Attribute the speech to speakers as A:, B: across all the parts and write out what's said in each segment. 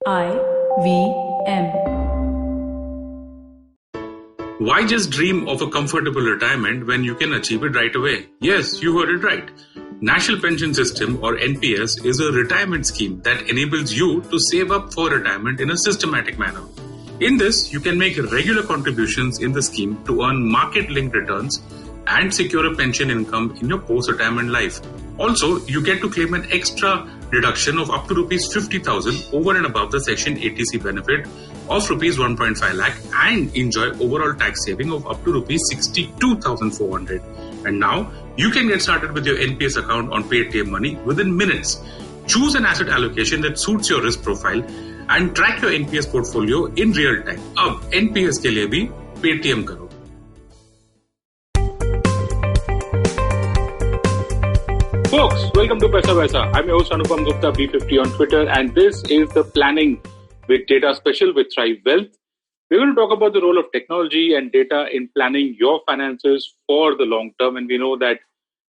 A: IVM.
B: Why just dream of a comfortable retirement when you can achieve it right away? Yes, you heard it right. National Pension System, or NPS, is a retirement scheme that enables you to save up for retirement in a systematic manner. In this, you can make regular contributions in the scheme to earn market-linked returns and secure a pension income in your post-retirement life. Also, you get to claim an extra deduction of up to rupees 50,000 over and above the Section 80C benefit of rupees 1.5 lakh and enjoy overall tax saving of up to rupees 62,400. And now, you can get started with your NPS account on Paytm Money within minutes. Choose an asset allocation that suits your risk profile and track your NPS portfolio in real time. अब NPS के लिए भी Paytm करो. Folks, welcome to Paisa Vaisa. I'm your host Anupam Gupta, B50 on Twitter, and this is the Planning with Data special with Thrive Wealth. We're going to talk about the role of technology and data in planning your finances for the long term. And we know that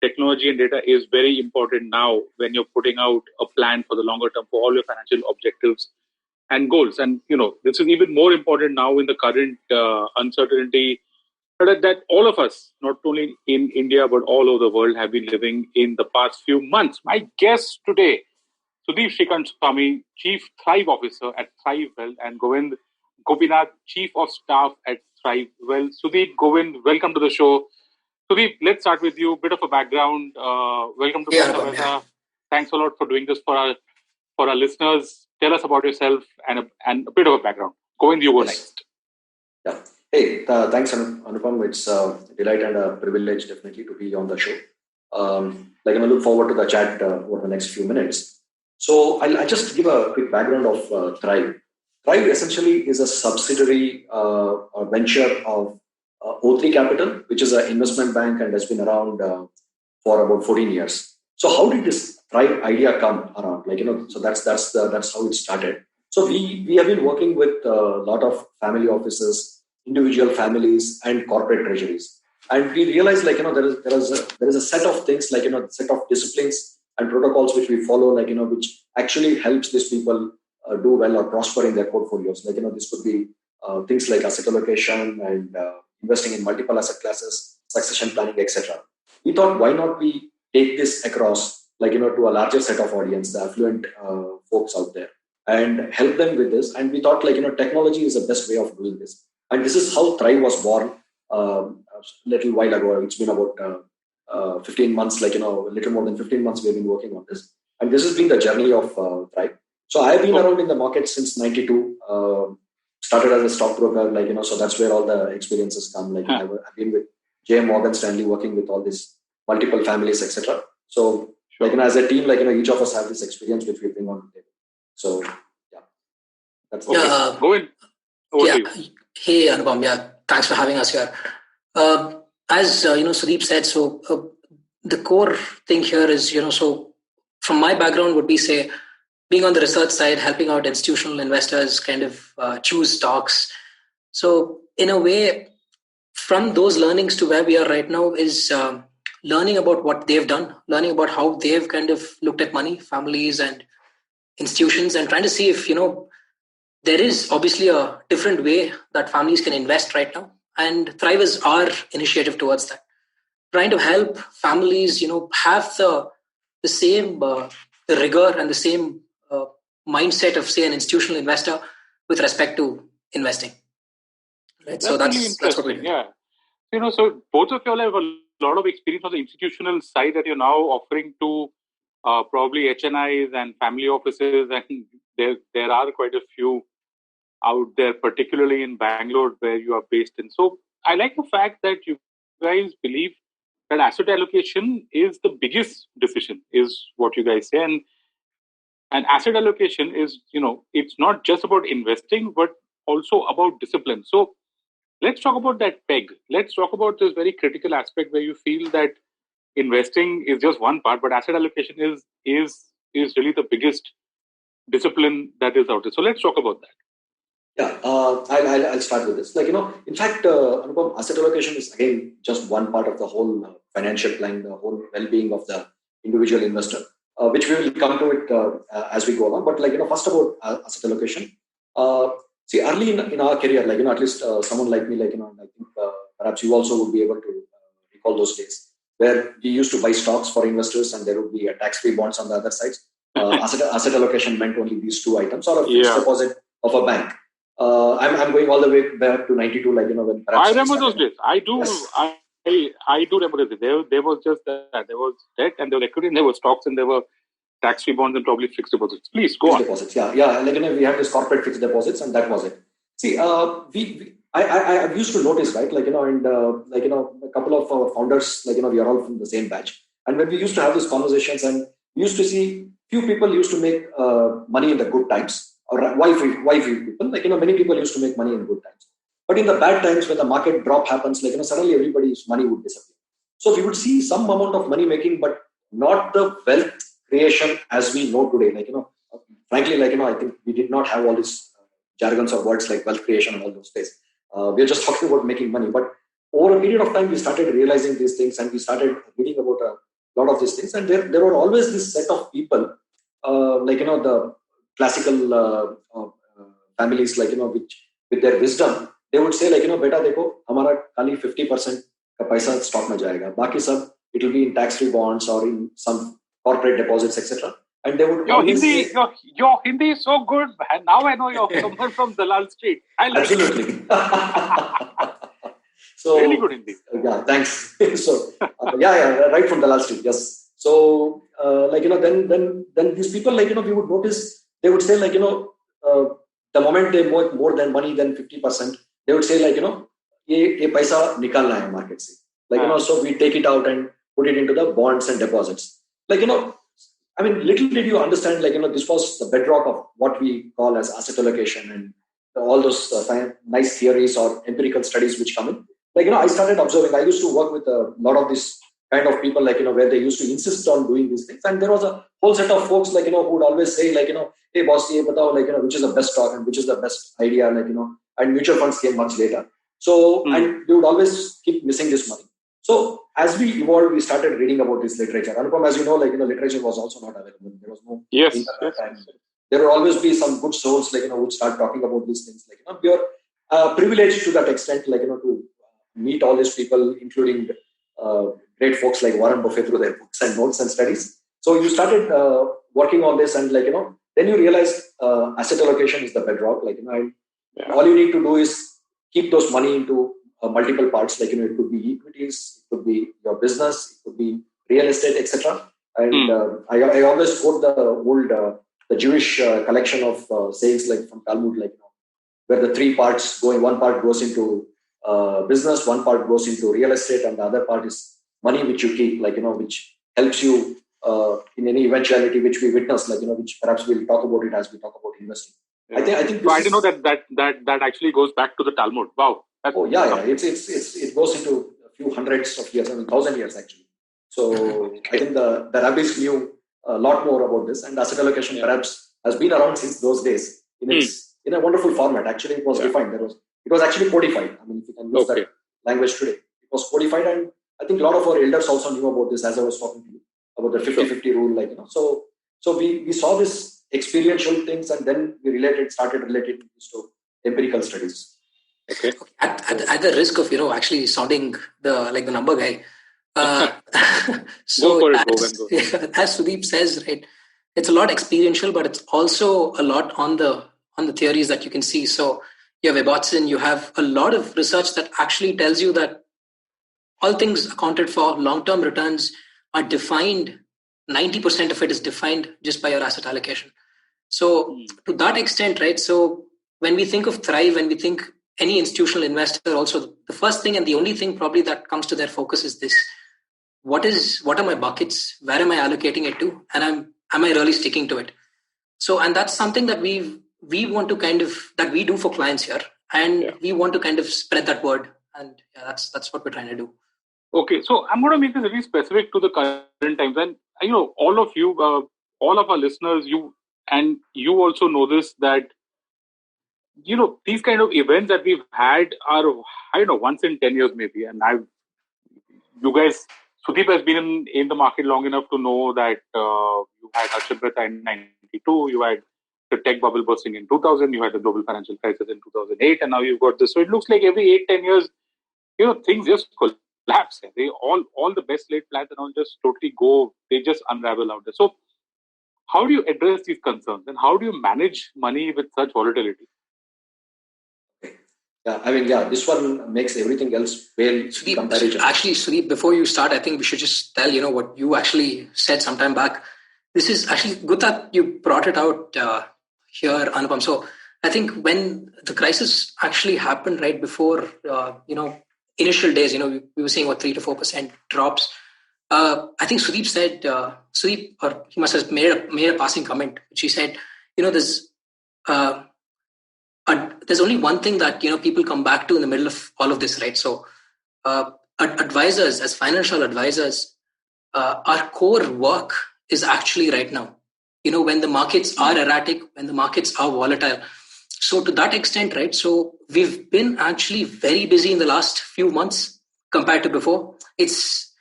B: technology and data is very important now when you're putting out a plan for the longer term for all your financial objectives and goals. And, this is even more important now in the current uncertainty that all of us, not only in India, but all over the world, have been living in the past few months. My guest today, Sudeep Srikantaswamy, Chief Thrive Officer at Thrive Wealth, and Govind, Gopinath, Chief of Staff at Thrive Wealth. Sudeep, Govind, welcome to the show. Sudeep, let's start with you. Bit of a background. Welcome to Paisa Vaisa. Thanks a lot for doing this for our listeners. Tell us about yourself and a bit of a background. Govind, you go next.
C: Yeah. Hey, thanks, Anupam. It's a delight and a privilege, definitely, to be on the show. I look forward to the chat over the next few minutes. So I'll just give a quick background of Thrive. Thrive essentially is a subsidiary or venture of O3 Capital, which is an investment bank and has been around for about 14 years. So how did this Thrive idea come around? So that's how it started. So we have been working with a lot of family offices, individual families, and corporate treasuries, and we realized there is a set of things set of disciplines and protocols which we follow which actually helps these people do well or prosper in their portfolios. This could be things like asset allocation and investing in multiple asset classes, succession planning, etc. We thought, why not we take this across to a larger set of audience, the affluent folks out there, and help them with this. And we thought technology is the best way of doing this. And this is how Thrive was born a little while ago. It's been about 15 months, a little more than 15 months we've been working on this. And this has been the journey of Thrive. So I've been around in the market since 92, started as a stockbroker, so that's where all the experiences come. I've been with JM Morgan Stanley working with all these multiple families, etc. So as a team, each of us have this experience which we bring on the table. So yeah, that's
B: Go in.
D: Hey, Anupam. Thanks for having us here. As Sudeep said, so the core thing here is, so from my background would be, say, being on the research side, helping out institutional investors kind of choose stocks. So in a way, from those learnings to where we are right now is learning about what they've done, learning about how they've kind of looked at money, families and institutions, and trying to see if, there is obviously a different way that families can invest right now. And Thrive is our initiative towards that. Trying to help families, have the same the rigor and the same mindset of, say, an institutional investor with respect to investing. Right?
B: So that's what we do. Yeah. So both of you all have a lot of experience on the institutional side that you're now offering to probably HNIs and family offices, and there are quite a few out there, particularly in Bangalore, where you are based in. So I like the fact that you guys believe that asset allocation is the biggest decision, is what you guys say. And asset allocation is, it's not just about investing, but also about discipline. So let's talk about that peg. Let's talk about this very critical aspect where you feel that investing is just one part, but asset allocation is really the biggest discipline that is out there. So let's talk about that.
C: Yeah, I'll start with this. In fact, Anupam, asset allocation is again just one part of the whole financial plan, the whole well-being of the individual investor. which we will come to it as we go along. But first about asset allocation. See, early in our career, at least someone like me, I think perhaps you also would be able to recall those days where we used to buy stocks for investors and there would be a tax-free bonds on the other side. Asset allocation meant only these two items or a fixed deposit of a bank. I'm going all the way back to 92, when perhaps
B: I remember those days. I do. Yes. I do remember this. There was just that. There was debt and there was equity and there were stocks and there were tax-free bonds and probably fixed deposits. Please go on.
C: Deposits, yeah. We had this corporate fixed deposits and that was it. See, I used to notice, right? A couple of our founders, we are all from the same batch. And when we used to have these conversations and we used to see few people used to make money in the good times. Or why few people? Many people used to make money in good times. But in the bad times, when the market drop happens, suddenly everybody's money would disappear. So we would see some amount of money making, but not the wealth creation as we know today. Frankly, I think we did not have all these jargons or words like wealth creation and all those days. We're just talking about making money. But over a period of time, we started realizing these things and we started reading about a lot of these things. And there were always this set of people, the classical families, which with their wisdom, they would say, beta dekho, hamara kali 50% ka paisa stock mein jayega. Baki sab, it will be in tax-free bonds or in some corporate deposits, etc. And they would
B: your Hindi is so good, man. Now I know you're someone from Dalal Street.
C: Absolutely.
B: So really good Hindi.
C: Yeah, thanks. So right from Dalal Street. Yes. So then these people, we would notice. They would say, the moment they make more than money than 50%, they would say, ye paisa nikalna hai market se. So we take it out and put it into the bonds and deposits. Little did you understand, this was the bedrock of what we call as asset allocation and all those nice theories or empirical studies which come in. I started observing. I used to work with a lot of these kind of people, where they used to insist on doing these things. And there was a whole set of folks, who would always say, hey, boss, ye batao, which is the best stock and which is the best idea, and mutual funds came much later. So, and they would always keep missing this money. So, as we evolved, we started reading about this literature. Anupam, as you know, literature was also not available. There was no internet. And there would always be some good souls, who would start talking about these things. We are privileged to that extent, to meet all these people, including great folks like Warren Buffett through their books and notes and studies. So you started working on this and then you realize asset allocation is the bedrock. All you need to do is keep those money into multiple parts. It could be equities, it could be your business, it could be real estate, etc. And I always quote the old the Jewish collection of sayings from Talmud, where the three parts one part goes into business, one part goes into real estate, and the other part is money which you keep, which helps you in any eventuality which we witness, which perhaps we'll talk about it as we talk about investing.
B: Yeah. I think. So I didn't know that actually goes back to the Talmud. Wow.
C: It goes into a few hundreds of years, 1,000 years actually. So I think the rabbis knew a lot more about this, and asset allocation perhaps has been around since those days in a wonderful format. Actually, it was defined. It was actually codified. If you can use that language today, it was codified, and I think a lot of our elders also knew about this as I was talking to you about the 50-50 rule. So we saw this experiential things, and then we started relating this to empirical studies.
D: Okay. At the risk of actually sounding the number guy, so as Sudeep says, right, it's a lot experiential, but it's also a lot on the theories that you can see. So you have Watson, you have a lot of research that actually tells you that all things accounted for, long-term returns are defined. 90% of it is defined just by your asset allocation. So to that extent, right? So when we think of Thrive, when we think any institutional investor, also the first thing and the only thing probably that comes to their focus is this: what are my buckets? Where am I allocating it to? And am I really sticking to it? So, and that's something that we want to that we do for clients here, and we want to spread that word. And that's what we're trying to do.
B: Okay, so I'm going to make this very specific to the current times, and all of you, all of our listeners, you also know this, that these kind of events that we've had are once in 10 years maybe, and you guys Sudeep has been in the market long enough to know that you had Ashwin in 92, you had the tech bubble bursting in 2000, you had the global financial crisis in 2008, and now you've got this. So it looks like every 8-10 years, things just collapse. They all the best laid plans and all just totally go. They just unravel out there. So how do you address these concerns, and how do you manage money with such volatility?
C: Yeah, this one makes everything else well comparison.
D: Actually, Sudeep, before you start, I think we should just tell, what you actually said some time back. This is actually good that you brought it out here, Anupam. So I think when the crisis actually happened right before, initial days, we were seeing 3 to 4% drops. I think Sudeep said, or he must have made a passing comment, which he said, there's only one thing that people come back to in the middle of all of this, right? So advisors, as financial advisors, our core work is actually right now, when the markets are erratic, when the markets are volatile. So to that extent, right, so we've been actually very busy in the last few months compared to before. It's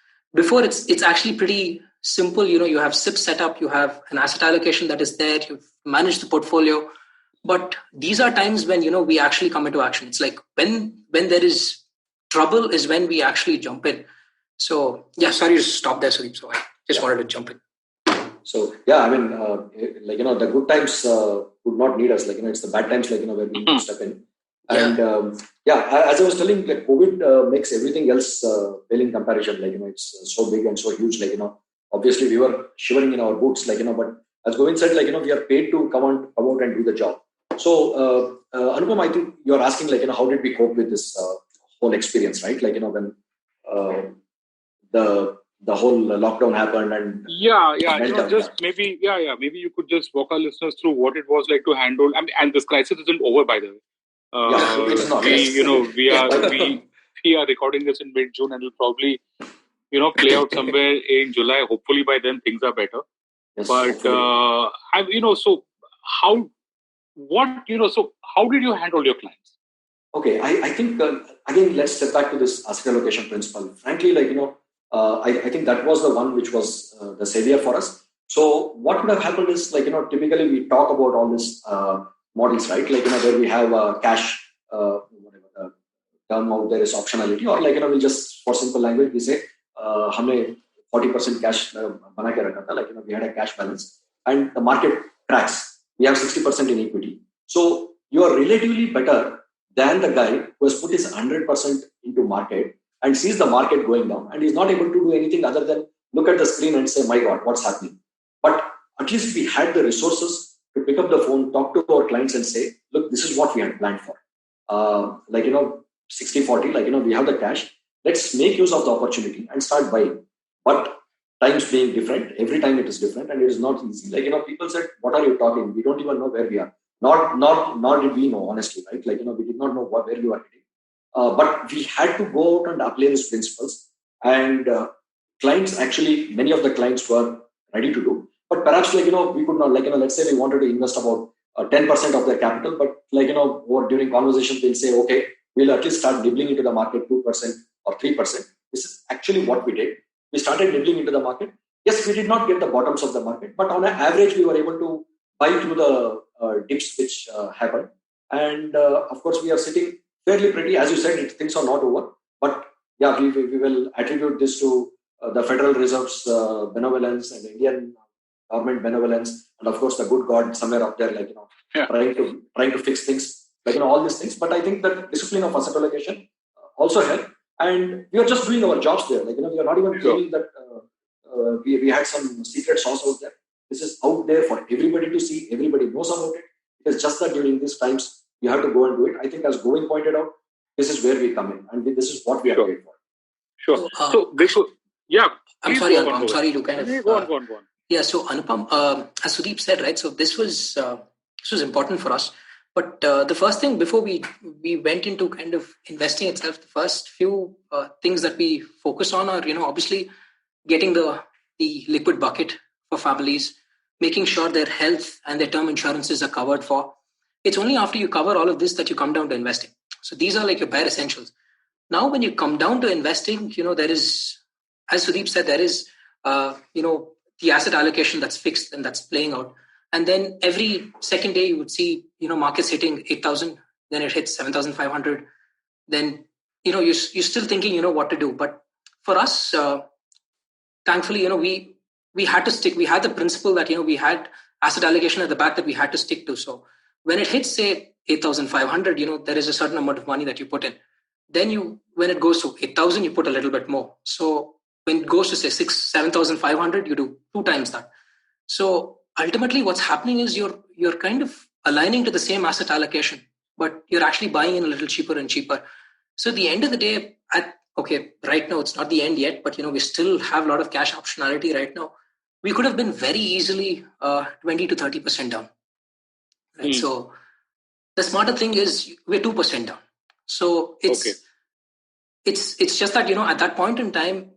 D: actually pretty simple. You have SIP set up, you have an asset allocation that is there, you've managed the portfolio. But these are times when, we actually come into action. It's like when there is trouble is when we actually jump in. So, yeah, sorry to stop there, Sudeep. So I just wanted to jump in.
C: So, the good times would not need us. It's the bad times, where we need to step in. And, as I was telling, COVID makes everything else well in comparison. It's so big and so huge. Obviously we were shivering in our boots, but as Govind said, we are paid to come out and do the job. So, Anupam, I think you're asking, how did we cope with this whole experience, right? When the whole lockdown happened and
B: maybe you could just walk our listeners through what it was like to handle. And this crisis isn't over, by the way.
C: It's not.
B: We are recording this in mid-June, and it'll probably play out somewhere in July. Hopefully by then things are better.
C: Yes,
B: but how did you handle your clients?
C: Okay, I think again, let's step back to this asset allocation principle. Frankly, I think that was the one which was the savior for us. So what would have happened is, typically we talk about all these models, right? Where we have cash, whatever the term out there is optionality, or we just, for simple language, we say, हमने 40% cash बना के रखा था, we had a cash balance, and the market tracks. We have 60% in equity. So you are relatively better than the guy who has put his 100% into market and sees the market going down and is not able to do anything other than look at the screen and say, my God, what's happening? But at least we had the resources to pick up the phone, talk to our clients and say, look, this is what we had planned for. 60-40, we have the cash. Let's make use of the opportunity and start buying. But times being different, every time it is different and it is not easy. People said, what are you talking? We don't even know where we are. Nor did we know, honestly, right? We did not know where we are heading. But we had to go out and apply these principles. And clients, actually, many of the clients were ready to do. But perhaps, we could not, let's say we wanted to invest about 10% of their capital. But, or during conversations, they'll say, okay, we'll at least start nibbling into the market 2% or 3%. This is actually what we did. We started nibbling into the market. Yes, we did not get the bottoms of the market, but on an average, we were able to buy through the dips which happened. And of course, we are sitting fairly pretty. As you said, things are not over. But yeah, we will attribute this to the Federal Reserve's benevolence and the Indian government benevolence, and of course, the good God somewhere up there, trying to fix things, all these things. But I think that discipline of asset allocation also helped. And we are just doing our jobs there. We are not even claiming that we had some secret sauce out there. This is out there for everybody to see. Everybody knows about it. It is just that during these times, we have to go and do it. I think as Govind pointed out, this is where we come in. And this is what we are paid for.
B: Sure.
D: I'm sorry to kind of...
B: Go on.
D: Yeah, so Anupam, as Sudeep said, right, so this was important for us. But the first thing before we went into kind of investing itself, the first few things that we focus on are, obviously getting the liquid bucket for families, making sure their health and their term insurances are covered for. It's only after you cover all of this that you come down to investing. So these are your bare essentials. Now, when you come down to investing, there is, as Sudeep said, there is, the asset allocation that's fixed and that's playing out. And then every second day you would see, markets hitting 8,000, then it hits 7,500. Then, you're still thinking, what to do. But for us, thankfully, we had to stick. We had the principle that, we had asset allocation at the back that we had to stick to. So when it hits, say, 8,500, there is a certain amount of money that you put in. Then when it goes to 8,000, you put a little bit more. So when it goes to say 7,500, you do 2 times that. So ultimately what's happening is you're kind of aligning to the same asset allocation, but you're actually buying in a little cheaper and cheaper. So at the end of the day, right now it's not the end yet, but we still have a lot of cash optionality right now. We could have been very easily 20 to 30% down. Right? So the smarter thing is we're 2% down. So it's just that, at that point in time,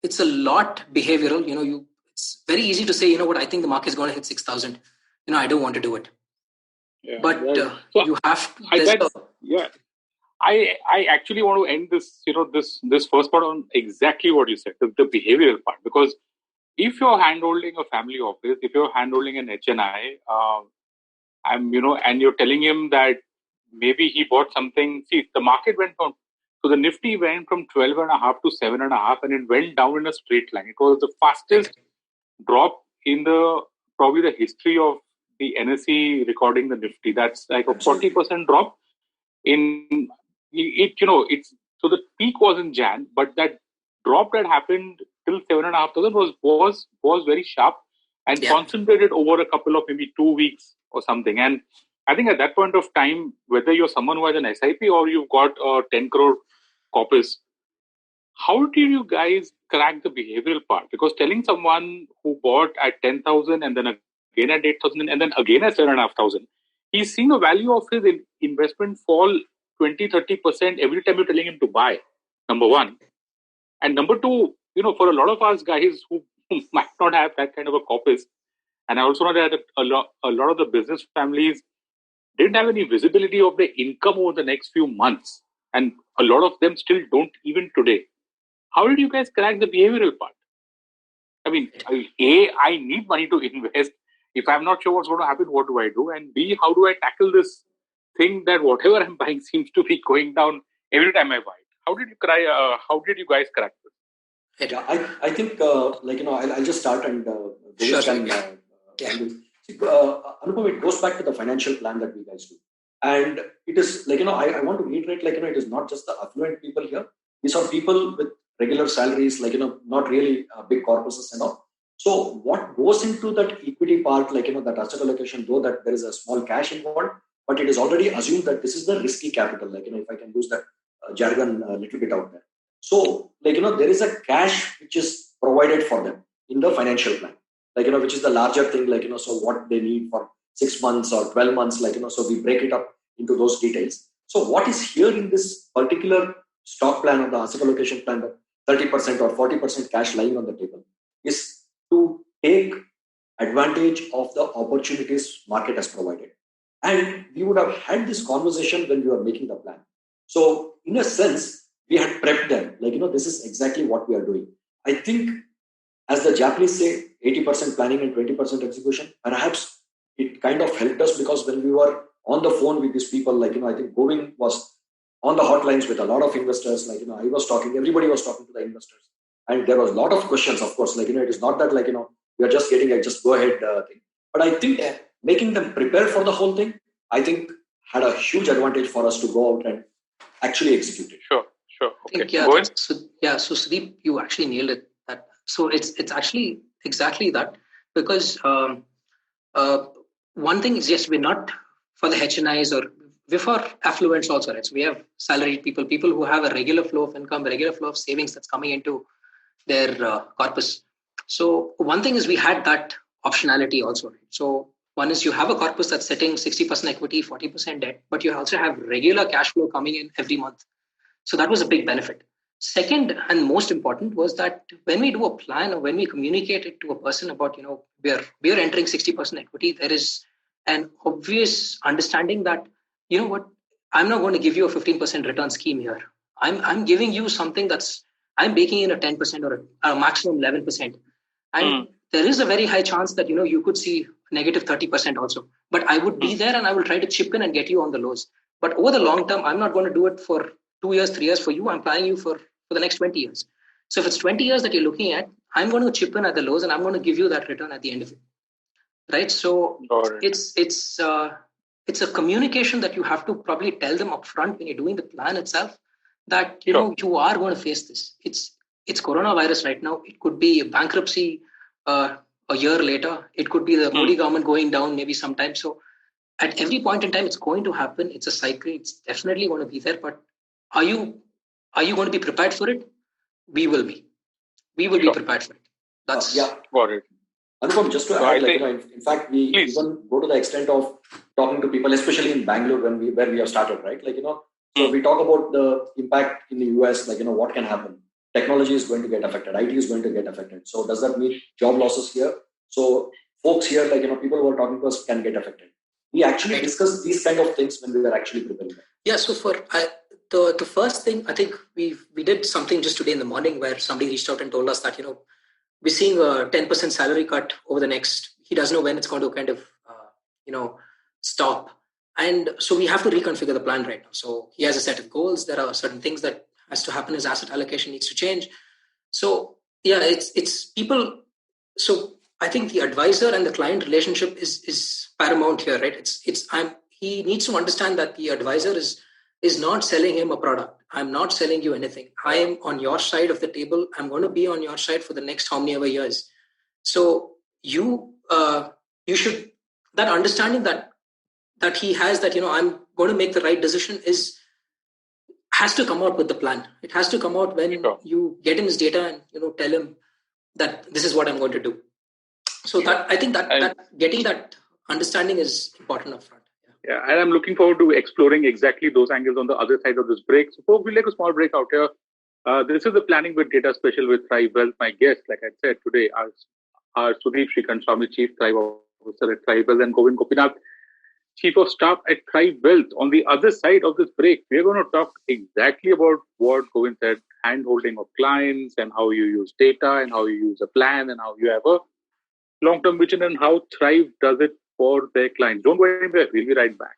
D: it's a lot behavioral. It's very easy to say, I think the market is going to hit 6,000. I don't want to do it. Yeah, but you have to.
B: I actually want to end this, this first part on exactly what you said, the behavioral part. Because if you're handholding a family office, if you're handholding an HNI, and you're telling him that maybe he bought something. See, the market the Nifty went from 12.5 to 7.5, and it went down in a straight line. It was the fastest drop in probably the history of the NSE recording the Nifty. That's like a 40% drop in it. So the peak was in Jan, but that drop that happened till 7,500 was very sharp and concentrated over a couple of maybe 2 weeks or something. And I think at that point of time, whether you're someone who has an SIP or you've got a 10 crore corpus, how did you guys crack the behavioral part? Because telling someone who bought at 10,000 and then again at 8,000 and then again at 7,500, he's seeing the value of his investment fall 20-30% every time you're telling him to buy, number one. And number two, for a lot of us guys who might not have that kind of a corpus, and I also know that a lot of the business families didn't have any visibility of their income over the next few months. And a lot of them still don't even today. How did you guys crack the behavioral part? I mean, A, I need money to invest. If I'm not sure what's going to happen, what do I do? And B, how do I tackle this thing that whatever I'm buying seems to be going down every time I buy it? How did you guys crack this?
C: Yeah, I think, I'll just start and Anupam, it goes back to the financial plan that we guys do. And it is I want to reiterate, it is not just the affluent people here. These are people with regular salaries, not really big corpuses and all. So what goes into that equity part, that asset allocation, though that there is a small cash involved, but it is already assumed that this is the risky capital, if I can use that jargon a little bit out there. So, there is a cash which is provided for them in the financial plan, which is the larger thing, so what they need for 6 months or 12 months, so we break it up into those details. So what is here in this particular stock plan or the asset allocation plan, the 30% or 40% cash lying on the table, is to take advantage of the opportunities market has provided. And we would have had this conversation when we were making the plan. So in a sense, we had prepped them, this is exactly what we are doing. I think, as the Japanese say, 80% planning and 20% execution, perhaps it kind of helped us, because when we were on the phone with these people, I think Govind was on the hotlines with a lot of investors, I was talking, everybody was talking to the investors. And there was a lot of questions, of course, it is not that, we are just getting a just go ahead thing. But I think making them prepare for the whole thing, I think had a huge advantage for us to go out and actually execute it.
B: Sure. Okay.
D: So Sudeep, you actually nailed it. So it's actually exactly that, because one thing is, yes, we're not for the HNIs, or we're for affluents also, right? So we have salaried people who have a regular flow of income, a regular flow of savings that's coming into their corpus. So one thing is we had that optionality also, right? So one is you have a corpus that's sitting 60% equity, 40% debt, but you also have regular cash flow coming in every month. So that was a big benefit. Second, and most important, was that when we do a plan or when we communicate it to a person about, we are entering 60% equity, there is an obvious understanding that, I'm not going to give you a 15% return scheme here. I'm giving you something that's I'm baking in a 10% or a maximum 11%. And there is a very high chance that, you could see negative 30% also. But I would be there and I will try to chip in and get you on the lows. But over the long term, I'm not going to do it for 2 years, 3 years for you. I'm planning you for the next 20 years. So if it's 20 years that you're looking at, I'm going to chip in at the lows and I'm going to give you that return at the end of it. Right? So it's a communication that you have to probably tell them upfront when you're doing the plan itself that, you are going to face this. It's coronavirus right now. It could be a bankruptcy a year later. It could be the Modi government going down maybe sometime. So at every point in time, it's going to happen. It's a cycle. It's definitely going to be there. But are you going to be prepared for it? We will be. We will be prepared for it. That's
B: got it.
C: Anupam, just to add, in fact, we even go to the extent of talking to people, especially in Bangalore where we have started, right? So we talk about the impact in the US, what can happen. Technology is going to get affected. IT is going to get affected. So does that mean job losses here? So folks here, people who are talking to us can get affected. We actually discuss these kind of things when we were actually preparing.
D: Yeah. So for the first thing, I think we did something just today in the morning where somebody reached out and told us that, we're seeing a 10% salary cut over the next, he doesn't know when it's going to kind of, stop. And so we have to reconfigure the plan right now. So he has a set of goals. There are certain things that has to happen. His asset allocation needs to change. So yeah, it's people. So I think the advisor and the client relationship is paramount here, right? He needs to understand that the advisor is not selling him a product. I'm not selling you anything. I am on your side of the table. I'm going to be on your side for the next how many ever years. So you should, that understanding that he has that, I'm going to make the right decision has to come out with the plan. It has to come out when you get him his data and, tell him that this is what I'm going to do. So I think that getting that understanding is important up front.
B: Yeah, and I'm looking forward to exploring exactly those angles on the other side of this break. So, folks, we'll take a small break out here. This is the Planning with Data special with Thrive Wealth. My guest, like I said today, are Sudeep Srikantaswamy, Chief Thrive Officer at Thrive Wealth, and Govind, Gopinath, Chief of Staff at Thrive Wealth. On the other side of this break, we're going to talk exactly about what Govind said, hand-holding of clients and how you use data and how you use a plan and how you have a long-term vision and how Thrive does it for their clients. Don't go anywhere. We'll be right back.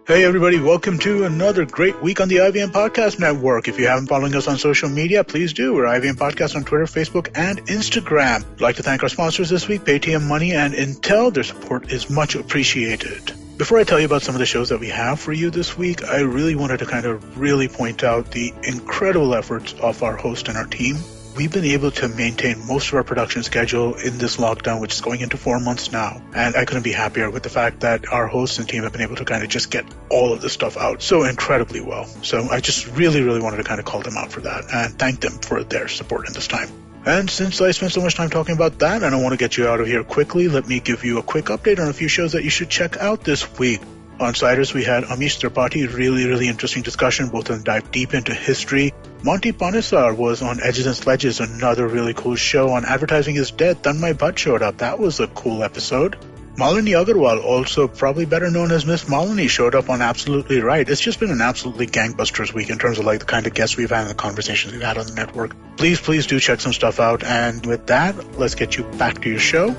A: Hey everybody, welcome to another great week on the IVM Podcast Network. If you haven't following us on social media, please do. We're IVM Podcast on Twitter, Facebook, and Instagram. I'd like to thank our sponsors this week, Paytm Money and Intel. Their support is much appreciated. Before I tell you about some of the shows that we have for you this week, I really wanted to kind of really point out the incredible efforts of our host and our team. We've been able to maintain most of our production schedule in this lockdown, which is going into 4 months now. And I couldn't be happier with the fact that our hosts and team have been able to kind of just get all of this stuff out so incredibly well. So I just really, really wanted to kind of call them out for that and thank them for their support in this time. And since I spent so much time talking about that, and I want to get you out of here quickly, let me give you a quick update on a few shows that you should check out this week. On Siders, we had Amish Tripathi, really, really interesting discussion, both of them dive deep into history. Monty Panesar was on Edges and Sledges, another really cool show. On Advertising is Dead, Tanmay Bhatt showed up. That was a cool episode. Malini Agarwal, also probably better known as Miss Malini, showed up on Absolutely Right. It's just been an absolutely gangbusters week in terms of like the kind of guests we've had and the conversations we've had on the network. Please do check some stuff out. And with that, let's get you back to your show.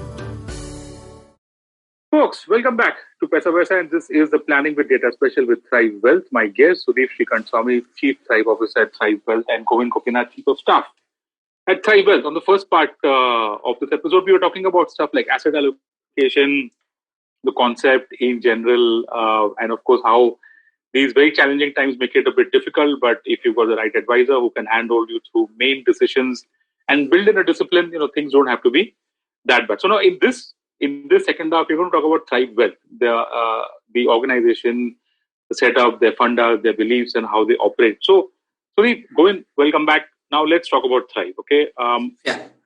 B: Folks, welcome back to Paisa Vaisa, and this is the Planning with Data special with Thrive Wealth. My guest, Sudeep Srikantaswamy, Chief Thrive Officer at Thrive Wealth, and Govind Gopinath, Chief of Staff at Thrive Wealth. On the first part of this episode, we were talking about stuff like asset allocation, the concept in general, and of course how these very challenging times make it a bit difficult. But if you've got the right advisor who can handhold you through main decisions and build in a discipline, things don't have to be that bad. So now in this second half, we're going to talk about Thrive Wealth, the organization, the setup, their funders, their beliefs, and how they operate. So we go in. Welcome back. Now let's talk about Thrive. Okay.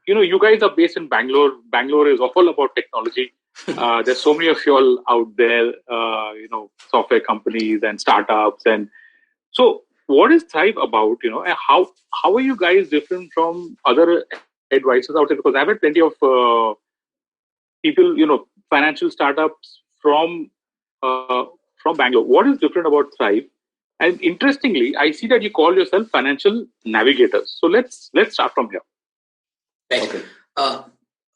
B: You guys are based in Bangalore. Bangalore is all about technology. There's so many of you all out there. Software companies and startups, and so what is Thrive about? And how are you guys different from other advisors out there? Because I've had plenty of people, financial startups from Bangalore. What is different about Thrive? And interestingly, I see that you call yourself financial navigators. So let's start from here.
D: Right. Okay.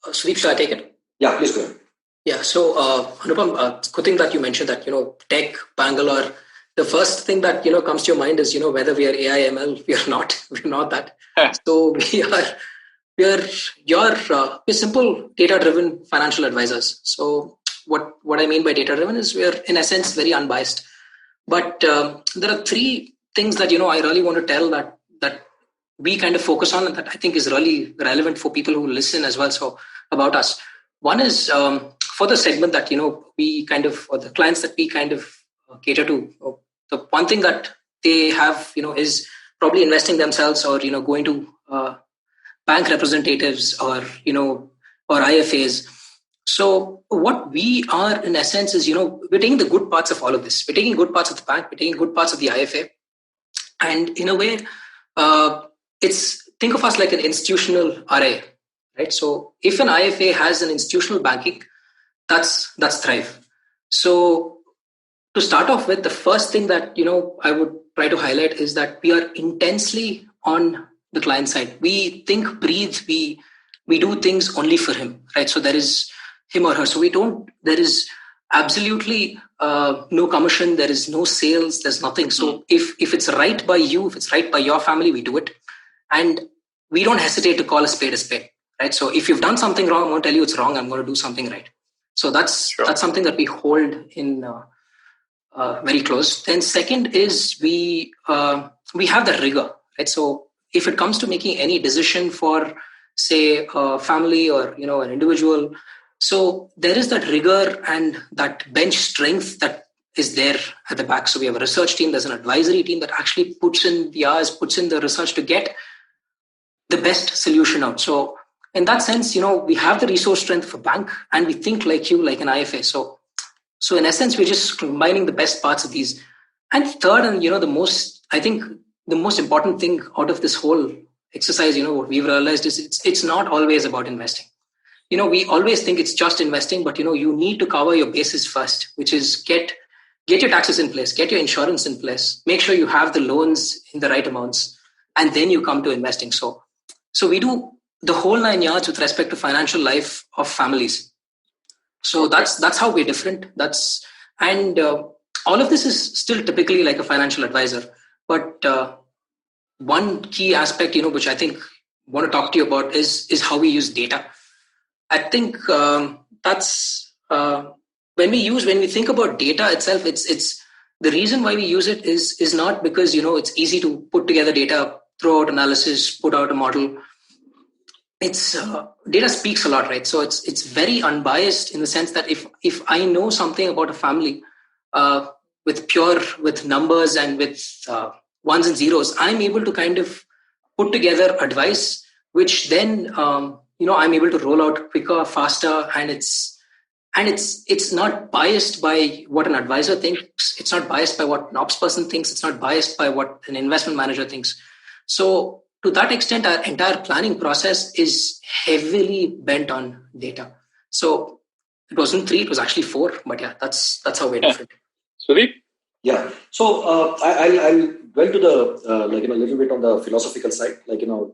D: Sudeep, shall I take it?
C: Yeah, please go ahead.
D: Yeah. So, Anupam, good thing that you mentioned that, tech, Bangalore, the first thing that, comes to your mind is, whether we are AI, ML. We are not. We're not that. So we're simple data-driven financial advisors. So what I mean by data-driven is we're, in essence, very unbiased. But there are three things that, I really want to tell that we kind of focus on and that I think is really relevant for people who listen as well. So about us. One is for the segment that, we kind of, or the clients that we kind of cater to. The one thing that they have, is probably investing themselves or, going to bank representatives or, or IFAs. So what we are in essence is, we're taking the good parts of all of this. We're taking good parts of the bank, we're taking good parts of the IFA. And in a way, think of us like an institutional RA, right? So if an IFA has an institutional banking, that's Thrive. So to start off with, the first thing that, I would try to highlight is that we are intensely on the client side. We think, breathe, we do things only for him, right? So there is him or her. So there is absolutely no commission, there is no sales, there's nothing. So if it's right by you, if it's right by your family, we do it. And we don't hesitate to call a spade, right? So if you've done something wrong, I won't tell you it's wrong, I'm going to do something right. So that's something that we hold in very close. Then second is we have the rigor, right? So if it comes to making any decision for, say, a family or, an individual, so there is that rigor and that bench strength that is there at the back. So we have a research team, there's an advisory team that actually puts in the hours, puts in the research to get the best solution out. So in that sense, we have the resource strength for bank and we think like you, like an IFA. So in essence, we're just combining the best parts of these. And third, and the most important thing out of this whole exercise, what we've realized is it's not always about investing. We always think it's just investing, but you need to cover your bases first, which is get your taxes in place, get your insurance in place, make sure you have the loans in the right amounts, and then you come to investing. So we do the whole 9 yards with respect to financial life of families. So that's how we're different. All of this is still typically like a financial advisor. But one key aspect, which I think I want to talk to you about is how we use data. I think that's when we think about data itself, it's the reason why we use it is not because, it's easy to put together data, throw out analysis, put out a model. It's data speaks a lot, right? So it's very unbiased in the sense that if I know something about a family with numbers and with ones and zeros, I'm able to kind of put together advice, which then I'm able to roll out quicker, faster, and it's not biased by what an advisor thinks. It's not biased by what an ops person thinks. It's not biased by what an investment manager thinks. So to that extent, our entire planning process is heavily bent on data. So it wasn't 3, it was actually 4. But yeah, that's how we're different.
B: Sudeep?
C: Yeah. So I'll dwell to the a little bit on the philosophical side, how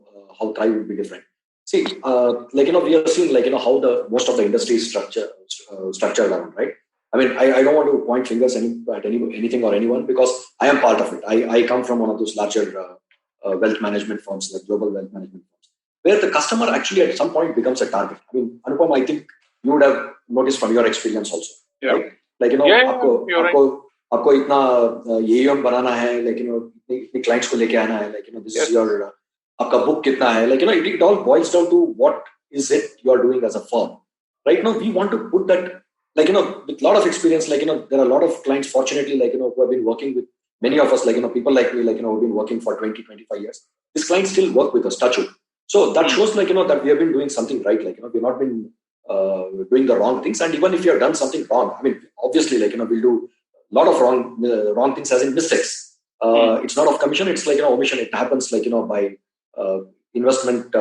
C: Thrive would be different. See, we have seen how the most of the industry is structured around, right? I mean, I don't want to point fingers at anything or anyone because I am part of it. I come from one of those larger wealth management firms, like global wealth management firms, where the customer actually at some point becomes a target. I mean, Anupam, I think you would have noticed from your experience also, right? आपको इतना AUM बनाना है, इतने clients को लेके आना है, this is your आपका book कितना है, it all boils down to what is it you are doing as a firm. Right now, we want to put that, with a lot of experience, there are a lot of clients, fortunately, who have been working with many of us, people like me, who've been working for 20, 25 years. These clients still work with us, touch wood. So that shows, that we have been doing something right, we've not been doing the wrong things. And even if you have done something wrong, I mean, obviously, we'll do a lot of wrong things as in mistakes. It's not of commission, it's omission. It happens, by investment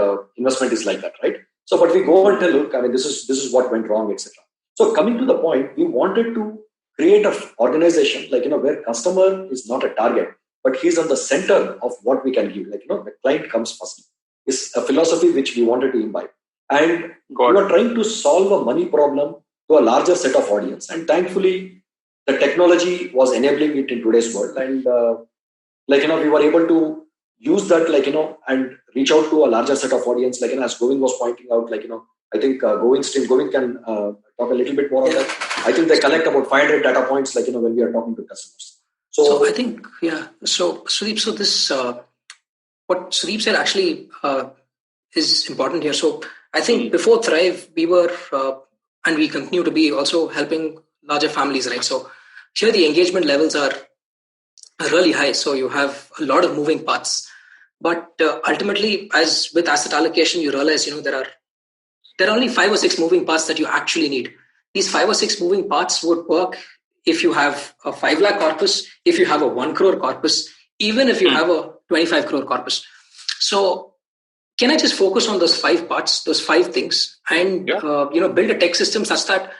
C: is like that, right? So, but we go and tell, look, I mean, this is what went wrong, etc. So coming to the point, we wanted to create an organization where customer is not a target, but he's on the center of what we can give. The client comes first. It's a philosophy which we wanted to imbibe. And we are trying to solve a money problem to a larger set of audience. And thankfully, the technology was enabling it in today's world. And we were able to use that, and reach out to a larger set of audience. As Govind was pointing out, I think Govind can talk a little bit more on that. I think they collect about 500 data points, when we are talking to customers.
D: So I think, So Sudeep, so this, what Sudeep said actually is important here. So I think before Thrive, we were, and we continue to be also helping larger families, right? So here the engagement levels are really high. So you have a lot of moving parts. But ultimately, as with asset allocation, you realize, there are only 5 or 6 moving parts that you actually need. These 5 or 6 moving parts would work if you have a 5 lakh corpus, if you have a 1 crore corpus, even if you have a 25 crore corpus. So can I just focus on those 5 parts, those 5 things, and build a tech system such that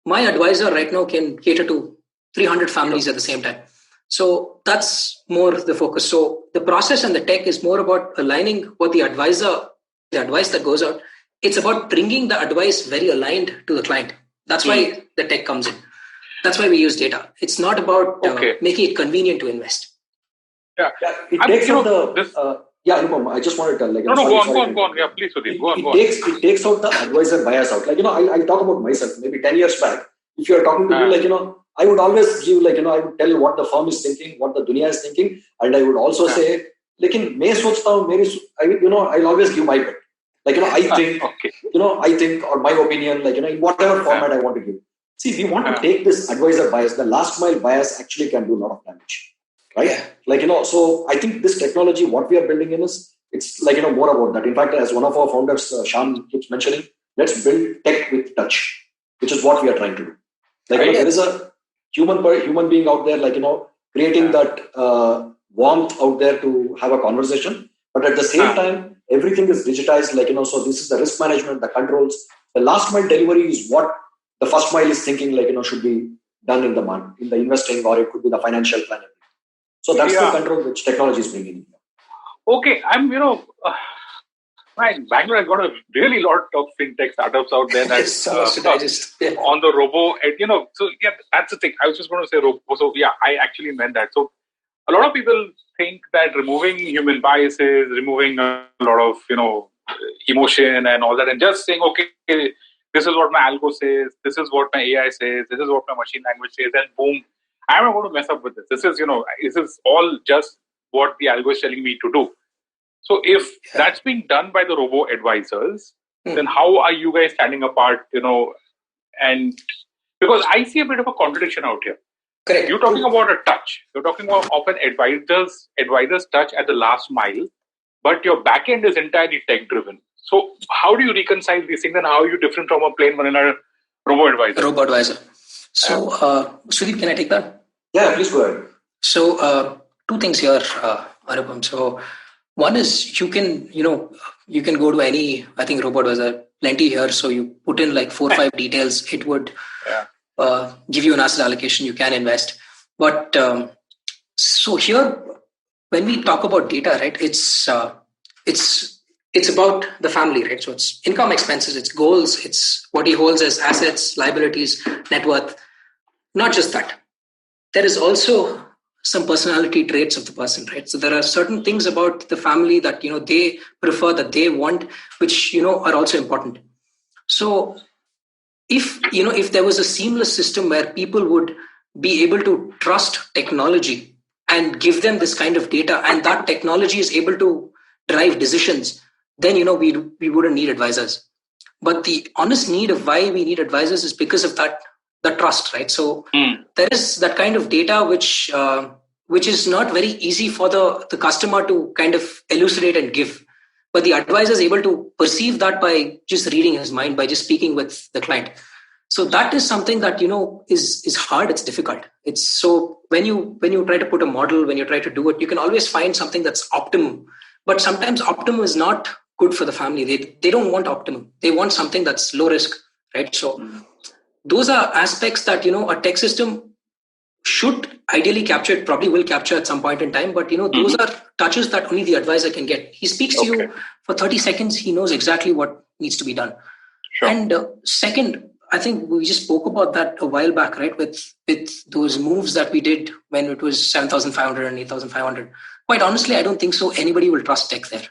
D: my advisor right now can cater to 300 families at the same time? So that's more the focus. So the process and the tech is more about aligning what the advice that goes out. It's about bringing the advice very aligned to the client. That's why the tech comes in. That's why we use data. It's not about making it convenient to invest.
C: It takes out the... Anupam, I just wanted to tell.
B: Go on. Yeah, please, Sudeep. Go on.
C: It takes out the advisor bias out. I'll talk about myself. Maybe 10 years back, if you're talking to me, I would always give, I would tell what the firm is thinking, what the dunya is thinking, and I would also say, I'll always give my bet. I think, or my opinion, in whatever format I want to give. See, we want to take this advisor bias. The last mile bias actually can do a lot of damage, right? So I think this technology, what we are building in is, it's more about that. In fact, as one of our founders, Shyam, keeps mentioning, let's build tech with touch, which is what we are trying to do. There is a human being out there, creating that warmth out there to have a conversation. But at the same time, everything is digitized, so this is the risk management, the controls. The last mile delivery is what the first mile is thinking, should be done in the investing, or it could be the financial planning. So that's the control which technology is bringing in.
B: Okay, I'm, Bangalore has got a really lot of fintech startups out there that's on the robo. So that's the thing. I was just going to say robo. So I actually meant that. So a lot of people think that removing human biases, removing a lot of, emotion and all that, and just saying, okay, this is what my algo says, this is what my AI says, this is what my machine language says, and boom, I'm not going to mess up with this. This is all just what the algo is telling me to do. So if that's being done by the robo advisors, then how are you guys standing apart, and because I see a bit of a contradiction out here.
D: Correct.
B: You're talking about a touch. You're talking about an advisor's touch at the last mile, but your backend is entirely tech-driven. So how do you reconcile these things, and how are you different from a plain vanilla robo-advisor?
D: Robo-advisor. So, Sudeep, can I take that?
C: Yeah, please go ahead.
D: So, 2 things here, Anupam. So, one is you can go to any, I think, robo-advisor, plenty here. So you put in 4 or 5 details. It would give you an asset allocation. You can invest. But so here, when we talk about data, right, it's about the family, right? So it's income, expenses, it's goals, it's what he holds as assets, liabilities, net worth. Not just that. There is also some personality traits of the person, right? So there are certain things about the family that, they prefer, that they want, which, are also important. So if there was a seamless system where people would be able to trust technology and give them this kind of data, and that technology is able to drive decisions, then, we wouldn't need advisors. But the honest need of why we need advisors is because of the trust, right? So there is that kind of data which is not very easy for the customer to kind of elucidate and give. But the advisor is able to perceive that by just reading his mind, by just speaking with the client. So that is something that, is hard. It's difficult. It's so when you try to put a model, when you try to do it, you can always find something that's optimum. But sometimes optimum is not good for the family. They don't want optimum. They want something that's low risk, right? So those are aspects that, a tech system should ideally capture it, probably will capture at some point in time. But, those are touches that only the advisor can get. He speaks to you for 30 seconds. He knows exactly what needs to be done.
B: Sure.
D: And second, I think we just spoke about that a while back, right? With those moves that we did when it was 7,500 and 8,500. Quite honestly, I don't think so anybody will trust tech there,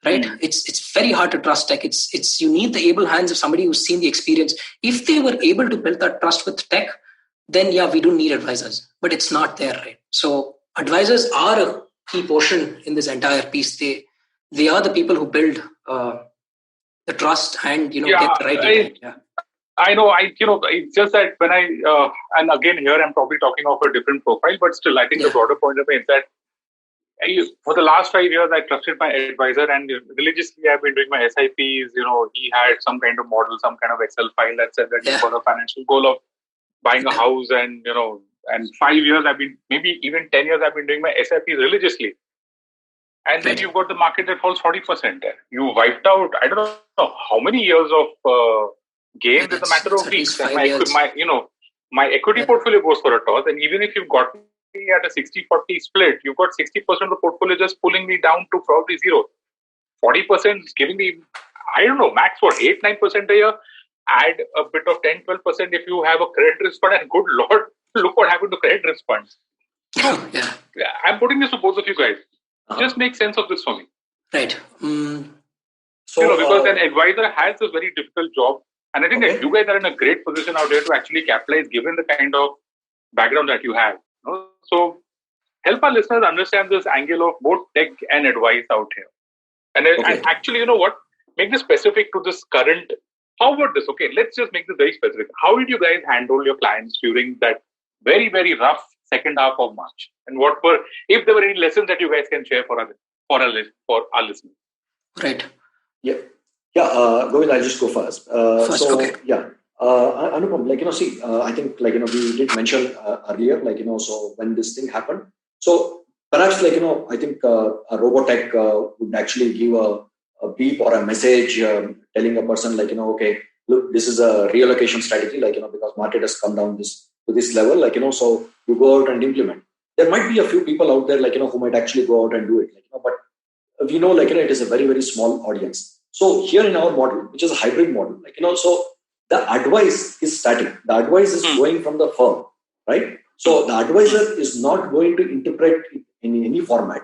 D: right? It's very hard to trust tech. It's you need the able hands of somebody who's seen the experience. If they were able to build that trust with tech, then we do need advisors, but it's not there, right? So advisors are a key portion in this entire piece. They are the people who build the trust and get the right data.
B: I know. It's just that when and again here I'm probably talking of a different profile, but still I think the broader point of it is that for the last 5 years I trusted my advisor, and religiously I've been doing my SIPs. He had some kind of model, some kind of Excel file that said that he's got a financial goal of buying a house, and 5 years I've been, maybe even 10 years I've been doing my SIPs religiously. And then you've got the market that falls 40% there. You wiped out, I don't know how many years of gains in a matter of weeks. And my equity portfolio goes for a toss. And even if you've got me at a 60-40 split, you've got 60% of the portfolio just pulling me down to probably zero. 40% is giving me, I don't know, max 8-9% a year. Add a bit of 10-12% if you have a credit risk fund, and good Lord, look what happened to credit risk funds. I'm putting this to both of you guys. Just make sense of this for me.
D: Right.
B: So, because an advisor has a very difficult job, and I think that you guys are in a great position out there to actually capitalize given the kind of background that you have. So help our listeners understand this angle of both tech and advice out here. And actually, you know what? Make this specific to this current. How about this? Okay, let's just make this very specific. How did you guys handle your clients during that very, very rough second half of March? And what were, if there were any lessons that you guys can share for our listeners?
D: Right.
C: Yeah. Govind, I'll just go first. Anupam, I think, we did mention earlier, so when this thing happened, so perhaps, I think a robotech would actually give a beep or a message telling a person, okay, look, this is a reallocation strategy, because market has come down to this level, so you go out and implement. There might be a few people out there, who might actually go out and do it, but we know, it is a very, very small audience. So here in our model, which is a hybrid model, so the advice is static. The advice is going from the firm, right? So the advisor is not going to interpret it in any format.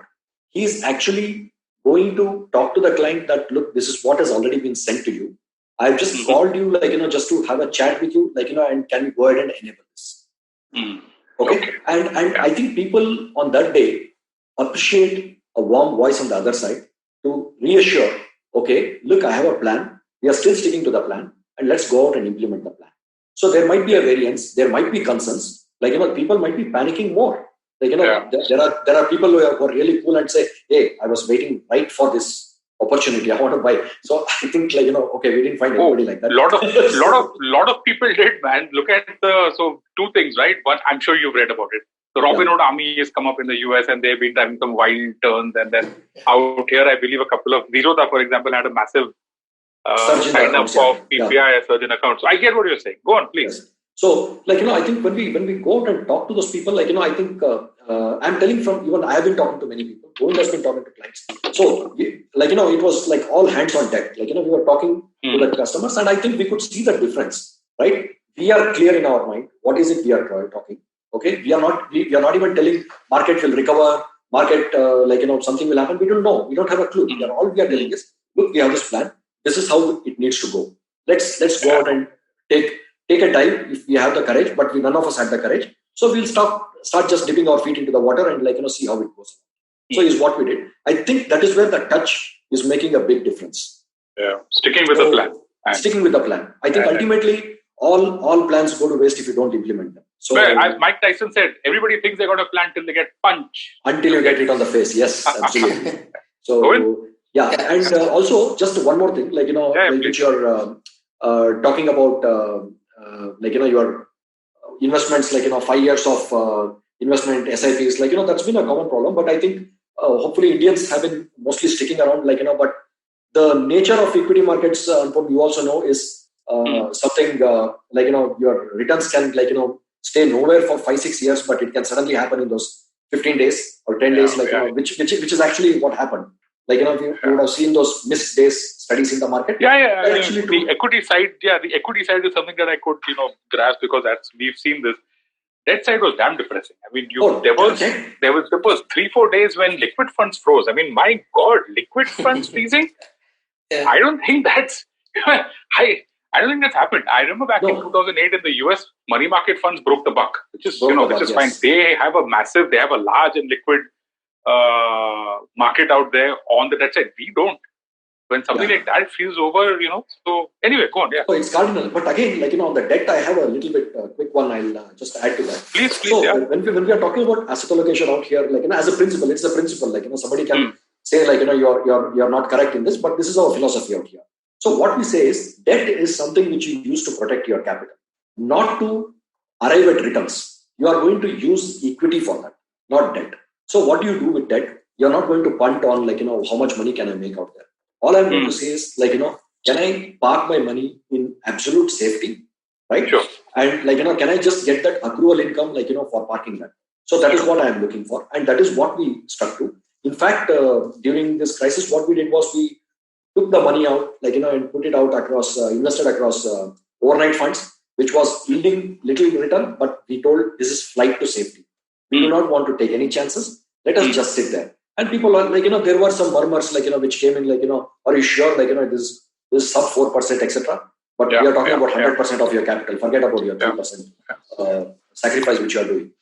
C: He is actually going to talk to the client that, look, this is what has already been sent to you. I've just called you, just to have a chat with you, and can we go ahead and enable this? Okay. And I think people on that day appreciate a warm voice on the other side to reassure, okay, look, I have a plan. We are still sticking to the plan, and let's go out and implement the plan. So there might be a variance. There might be concerns. People might be panicking more. There are people who are really cool and say, hey, I was waiting right for this opportunity. I want to buy. So I think, okay, we didn't find anybody like that.
B: Lot of people did, man. Look at two things, right? One, I'm sure you've read about it. The Robinhood army has come up in the US, and they've been having some wild turns. And then out here, I believe a couple of Zerodha, for example, had a massive sign up of PPI surge in accounts. So I get what you're saying. Go on, please.
C: Yes. So, I think when we go out and talk to those people, I think I'm telling from even I have been talking to many people. Govind has been talking to clients. So, it was all hands on deck. We were talking to the customers, and I think we could see the difference, right? We are clear in our mind. What is it we are talking? Okay, we are not even telling market will recover, market something will happen. We don't know. We don't have a clue. All we are telling is, look, we have this plan. This is how it needs to go. Let's go out and take a dive if we have the courage, but none of us had the courage. So we'll start just dipping our feet into the water and see how it goes. So is what we did. I think that is where the touch is making a big difference.
B: Yeah, sticking with the plan.
C: Sticking with the plan. I think ultimately all plans go to waste if you don't implement them. So
B: as Mike Tyson said, everybody thinks they got a plan till they get punched.
C: Until you get it on the face. Yes, absolutely. So and also just one more thing, which you're talking about, your investments, 5 years of investment SIPs, that's been a common problem. But I think hopefully Indians have been mostly sticking around, but the nature of equity markets, you also know, is something your returns can stay nowhere for 5-6 years, but it can suddenly happen in those 15 days or 10 days, which is actually what happened. You would have seen those missed days studies in the market.
B: The equity side, the equity side is something that I could, grasp, because we've seen this. Debt side was damn depressing. I mean, there was 3-4 days when liquid funds froze. I mean, my God, liquid funds freezing. I don't think that's. I don't think that's happened. I remember back in 2008 in the US, money market funds broke the buck, which is fine. They have a large and liquid market out there on the debt side. We don't. When something like that feels over, So anyway, go on. Yeah.
C: So it's cardinal. But again, on the debt, I have a little bit quick one. I'll just add to that.
B: Please.
C: So when we are talking about asset allocation out here, as a principle, it's a principle. Somebody can say you're not correct in this, but this is our philosophy out here. So what we say is debt is something which you use to protect your capital, not to arrive at returns. You are going to use equity for that, not debt. So what do you do with debt? You're not going to punt on how much money can I make out there. All I'm going to say is can I park my money in absolute safety, right?
B: Sure.
C: And can I just get that accrual income for parking that? So that is what I am looking for, and that is what we stuck to. In fact, during this crisis, what we did was we took the money out, and put it out across, invested across overnight funds, which was yielding little return, but we told this is flight to safety. We do not want to take any chances. Let us just sit there. And people are there were some murmurs, which came in, are you sure, this is sub 4%, etc. But we are talking about 100% of your capital. Forget about your 3% sacrifice which you are doing.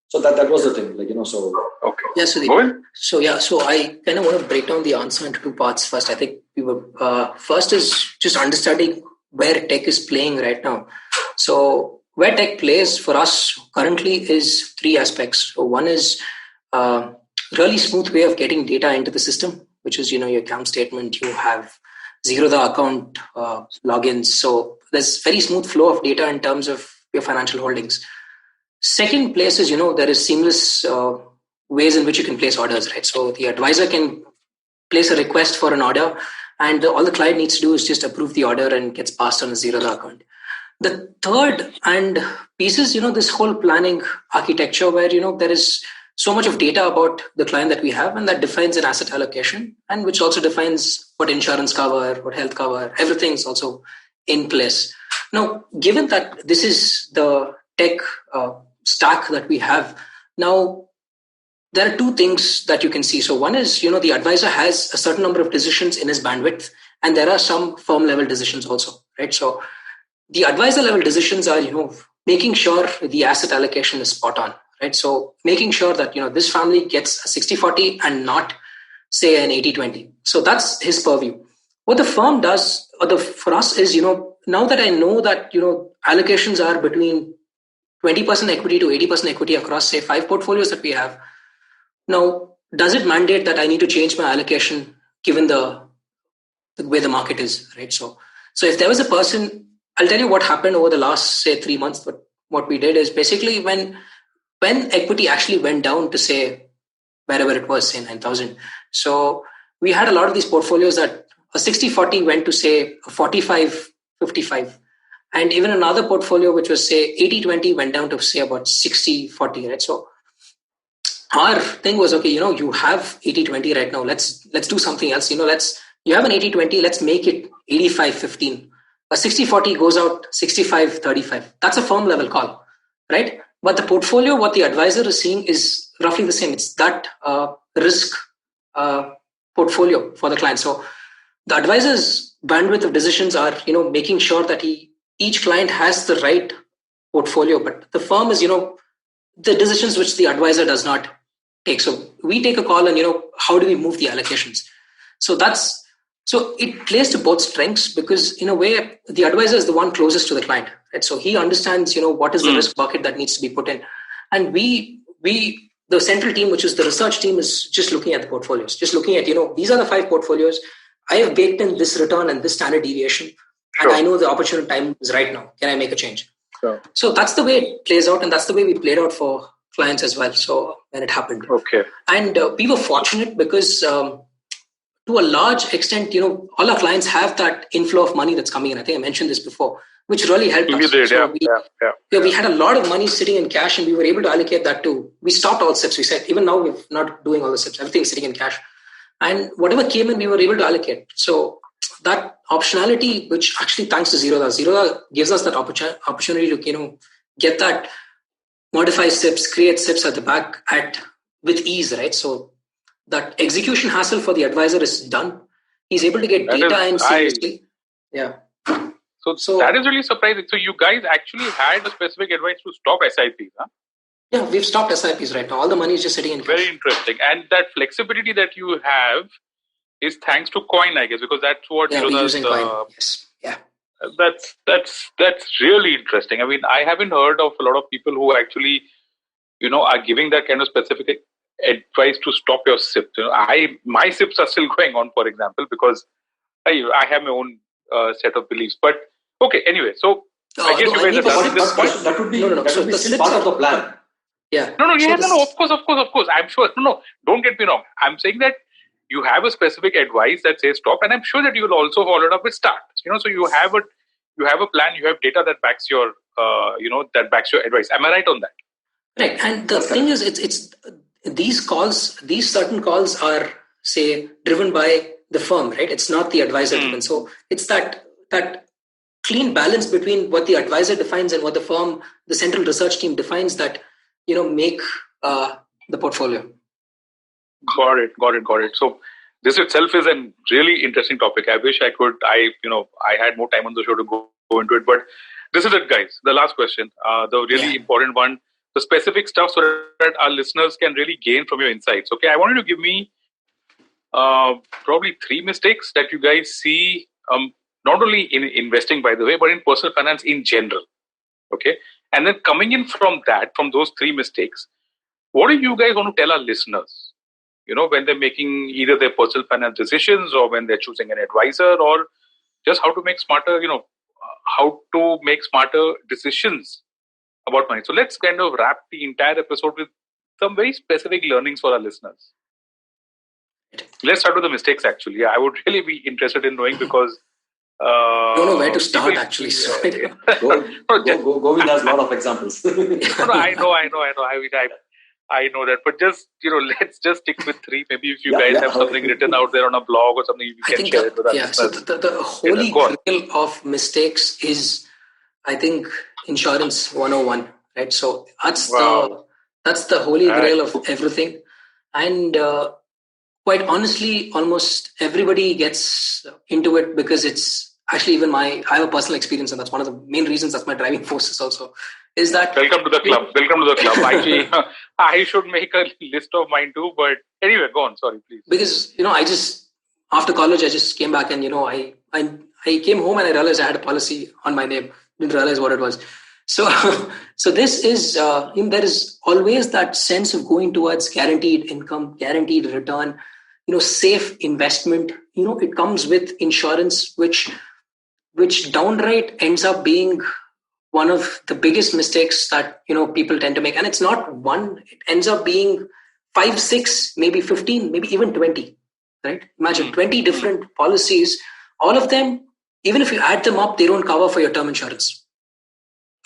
C: So that was the thing, so.
B: Okay.
D: Yeah, Sudeep. So I kind of want to break down the answer into two parts. First, I think first is just understanding where tech is playing right now. So where tech plays for us currently is three aspects. So one is really smooth way of getting data into the system, which is, your account statement, you have zero the account logins. So there's very smooth flow of data in terms of your financial holdings. Second place is, there is seamless ways in which you can place orders, right? So the advisor can place a request for an order, and all the client needs to do is just approve the order and gets passed on a zero the account. The third piece is, this whole planning architecture where, there is so much of data about the client that we have, and that defines an asset allocation, and which also defines what insurance cover, what health cover, everything is also in place. Now, given that this is the tech stack that we have, now there are two things that you can see. So one is, the advisor has a certain number of decisions in his bandwidth, and there are some firm level decisions also, right? So the advisor level decisions are, making sure the asset allocation is spot on. Right. So making sure that, this family gets a 60-40 and not say an 80-20. So that's his purview. What the firm does for us is, now that I know that, allocations are between 20% equity to 80% equity across, say, 5 portfolios that we have. Now, does it mandate that I need to change my allocation given the way the market is, right? So if there was a person, I'll tell you what happened over the last, say, 3 months. But what we did is basically when equity actually went down to, say, wherever it was, say 9,000. So we had a lot of these portfolios that a 60-40 went to, say, a 45-55. And even another portfolio, which was, say, 80-20 went down to, say, about 60-40, right? So our thing was, okay, you have 80-20 right now. Let's do something else. You have an 80-20, let's make it 85-15. A 60-40 goes out 65-35. That's a firm level call, right? But the portfolio, what the advisor is seeing is roughly the same. It's that risk portfolio for the client. So the advisor's bandwidth of decisions are, making sure that each client has the right portfolio. But the firm is, the decisions which the advisor does not take. So we take a call on, how do we move the allocations? So it plays to both strengths, because in a way, the advisor is the one closest to the client. Right? So he understands, what is the risk bucket that needs to be put in. And we, the central team, which is the research team, is just looking at the portfolios, just looking at, these are the 5 portfolios. I have baked in this return and this standard deviation. Sure. And I know the opportune time is right now. Can I make a change?
B: Sure.
D: So that's the way it plays out. And that's the way we played out for clients as well. So when it happened.
B: Okay.
D: And we were fortunate because to a large extent, all our clients have that inflow of money that's coming in. I think I mentioned this before. which really helped us. We had a lot of money sitting in cash, and we were able to allocate that too. We stopped all SIPs. We said, even now we're not doing all the SIPs. Everything's sitting in cash. And whatever came in, we were able to allocate. So that optionality, which actually thanks to Zerodha gives us that opportunity to, get that, modify SIPs, create SIPs at the back with ease, right? So that execution hassle for the advisor is done. He's able to get data in seamlessly.
B: So that is really surprising. So you guys actually had a specific advice to stop SIPs, huh?
D: Yeah, we've stopped SIPs right now. All the money is just sitting in cash.
B: Very interesting. And that flexibility that you have is thanks to Coin, I guess, because that's what
D: we're using Coin. Yes. Yeah.
B: That's really interesting. I mean, I haven't heard of a lot of people who actually, are giving that kind of specific advice to stop your SIP. My SIPs are still going on, for example, because I have my own set of beliefs. But okay, anyway, so I guess you guys are done with this.
C: That would be still part of the plan.
B: Yeah. No. Of course. I'm sure. No. Don't get me wrong. I'm saying that you have a specific advice that says stop, and I'm sure that you will also follow it up with start. So you have a plan. You have data that backs your advice. Am I right on that?
D: Right. And the thing is, it's these certain calls are, say, driven by the firm, right? It's not the advisor driven. So it's that clean balance between what the advisor defines and what the firm, the central research team defines that, make the portfolio.
B: Got it. So this itself is a really interesting topic. I wish I had more time on the show to go into it. But this is it, guys. The last question, the really important one, the specific stuff so that our listeners can really gain from your insights. Okay, I wanted to give me probably 3 mistakes that you guys see, not only in investing, by the way, but in personal finance in general. Okay, and then coming in from those 3 mistakes, what do you guys want to tell our listeners? When they're making either their personal finance decisions or when they're choosing an advisor, or just how to make smarter, decisions about money. So let's kind of wrap the entire episode with some very specific learnings for our listeners. Let's start with the mistakes, actually. Yeah, I would really be interested in knowing because...
D: I don't know where to start, actually.
C: Govind has a lot of examples.
B: I know that, but just, let's just stick with 3. Maybe if you guys have something written out there on a blog or something, you can share it with us.
D: So the holy grail of mistakes is, I think, insurance 101, right? So that's the holy grail of everything. And quite honestly, almost everybody gets into it because it's actually even I have a personal experience, and that's one of the main reasons, that's my driving forces also. Is that
B: welcome to the club? Actually, I should make a list of mine too. But anyway, go on. Sorry, please.
D: Because I just after college, I just came back and I came home and I realized I had a policy on my name. Didn't realize what it was. So this is there is always that sense of going towards guaranteed income, guaranteed return, safe investment. It comes with insurance, which downright ends up being one of the biggest mistakes that, people tend to make. And it's not one, it ends up being 5, 6, maybe 15, maybe even 20, right? Imagine 20 different policies, all of them, even if you add them up, they don't cover for your term insurance.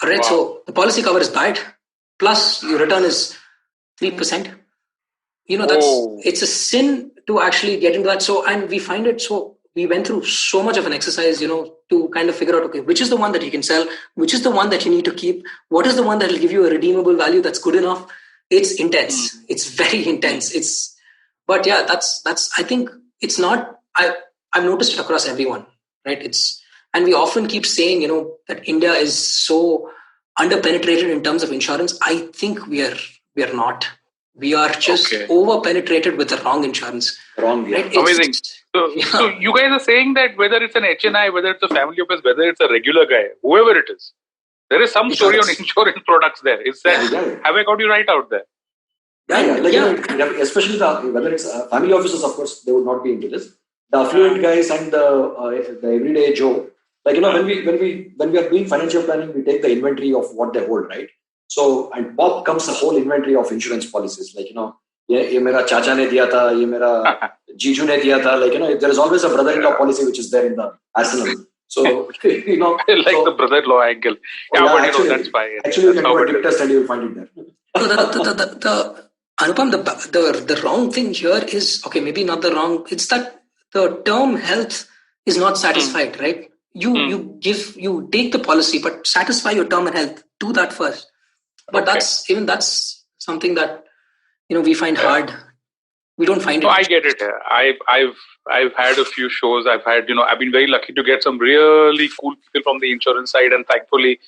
D: All right. Wow. So the policy cover is bad. Plus your return is 3%. It's a sin to actually get into that. So, and we find it we went through so much of an exercise, to kind of figure out, okay, which is the one that you can sell, which is the one that you need to keep, what is the one that will give you a redeemable value that's good enough. It's intense. It's very intense. But yeah, that's, I think it's not, I've noticed it across everyone, right? And we often keep saying, that India is so underpenetrated in terms of insurance. I think we are not. We are just over-penetrated with the wrong insurance.
B: Right? Amazing. So you guys are saying that whether it's an HNI, whether it's a family office, whether it's a regular guy, whoever it is, there is some story on insurance products there. Is that, have I got you right out there?
C: Especially whether it's family offices, of course, they would not be into this. The affluent guys and the everyday Joe, when we are doing financial planning, we take the inventory of what they hold, right? So, and pop comes the whole inventory of insurance policies. ये मेरा चाचा ने दिया था, ये मेरा जीजू ने दिया था. There is always a brother-in-law policy which is there in the arsenal. So,
B: I like the brother-in-law angle. Yeah, but
C: actually,
B: that's fine.
C: Actually, you can do a dip test and you'll find it there.
D: Anupam, the wrong thing here is, okay, maybe not the wrong, it's that the term health is not satisfied, right? You take the policy, but satisfy your term and health. Do that first. But that's something that, we find hard. We don't find it.
B: No, I get it. I've had a few shows. I've been very lucky to get some really cool people from the insurance side, and thankfully,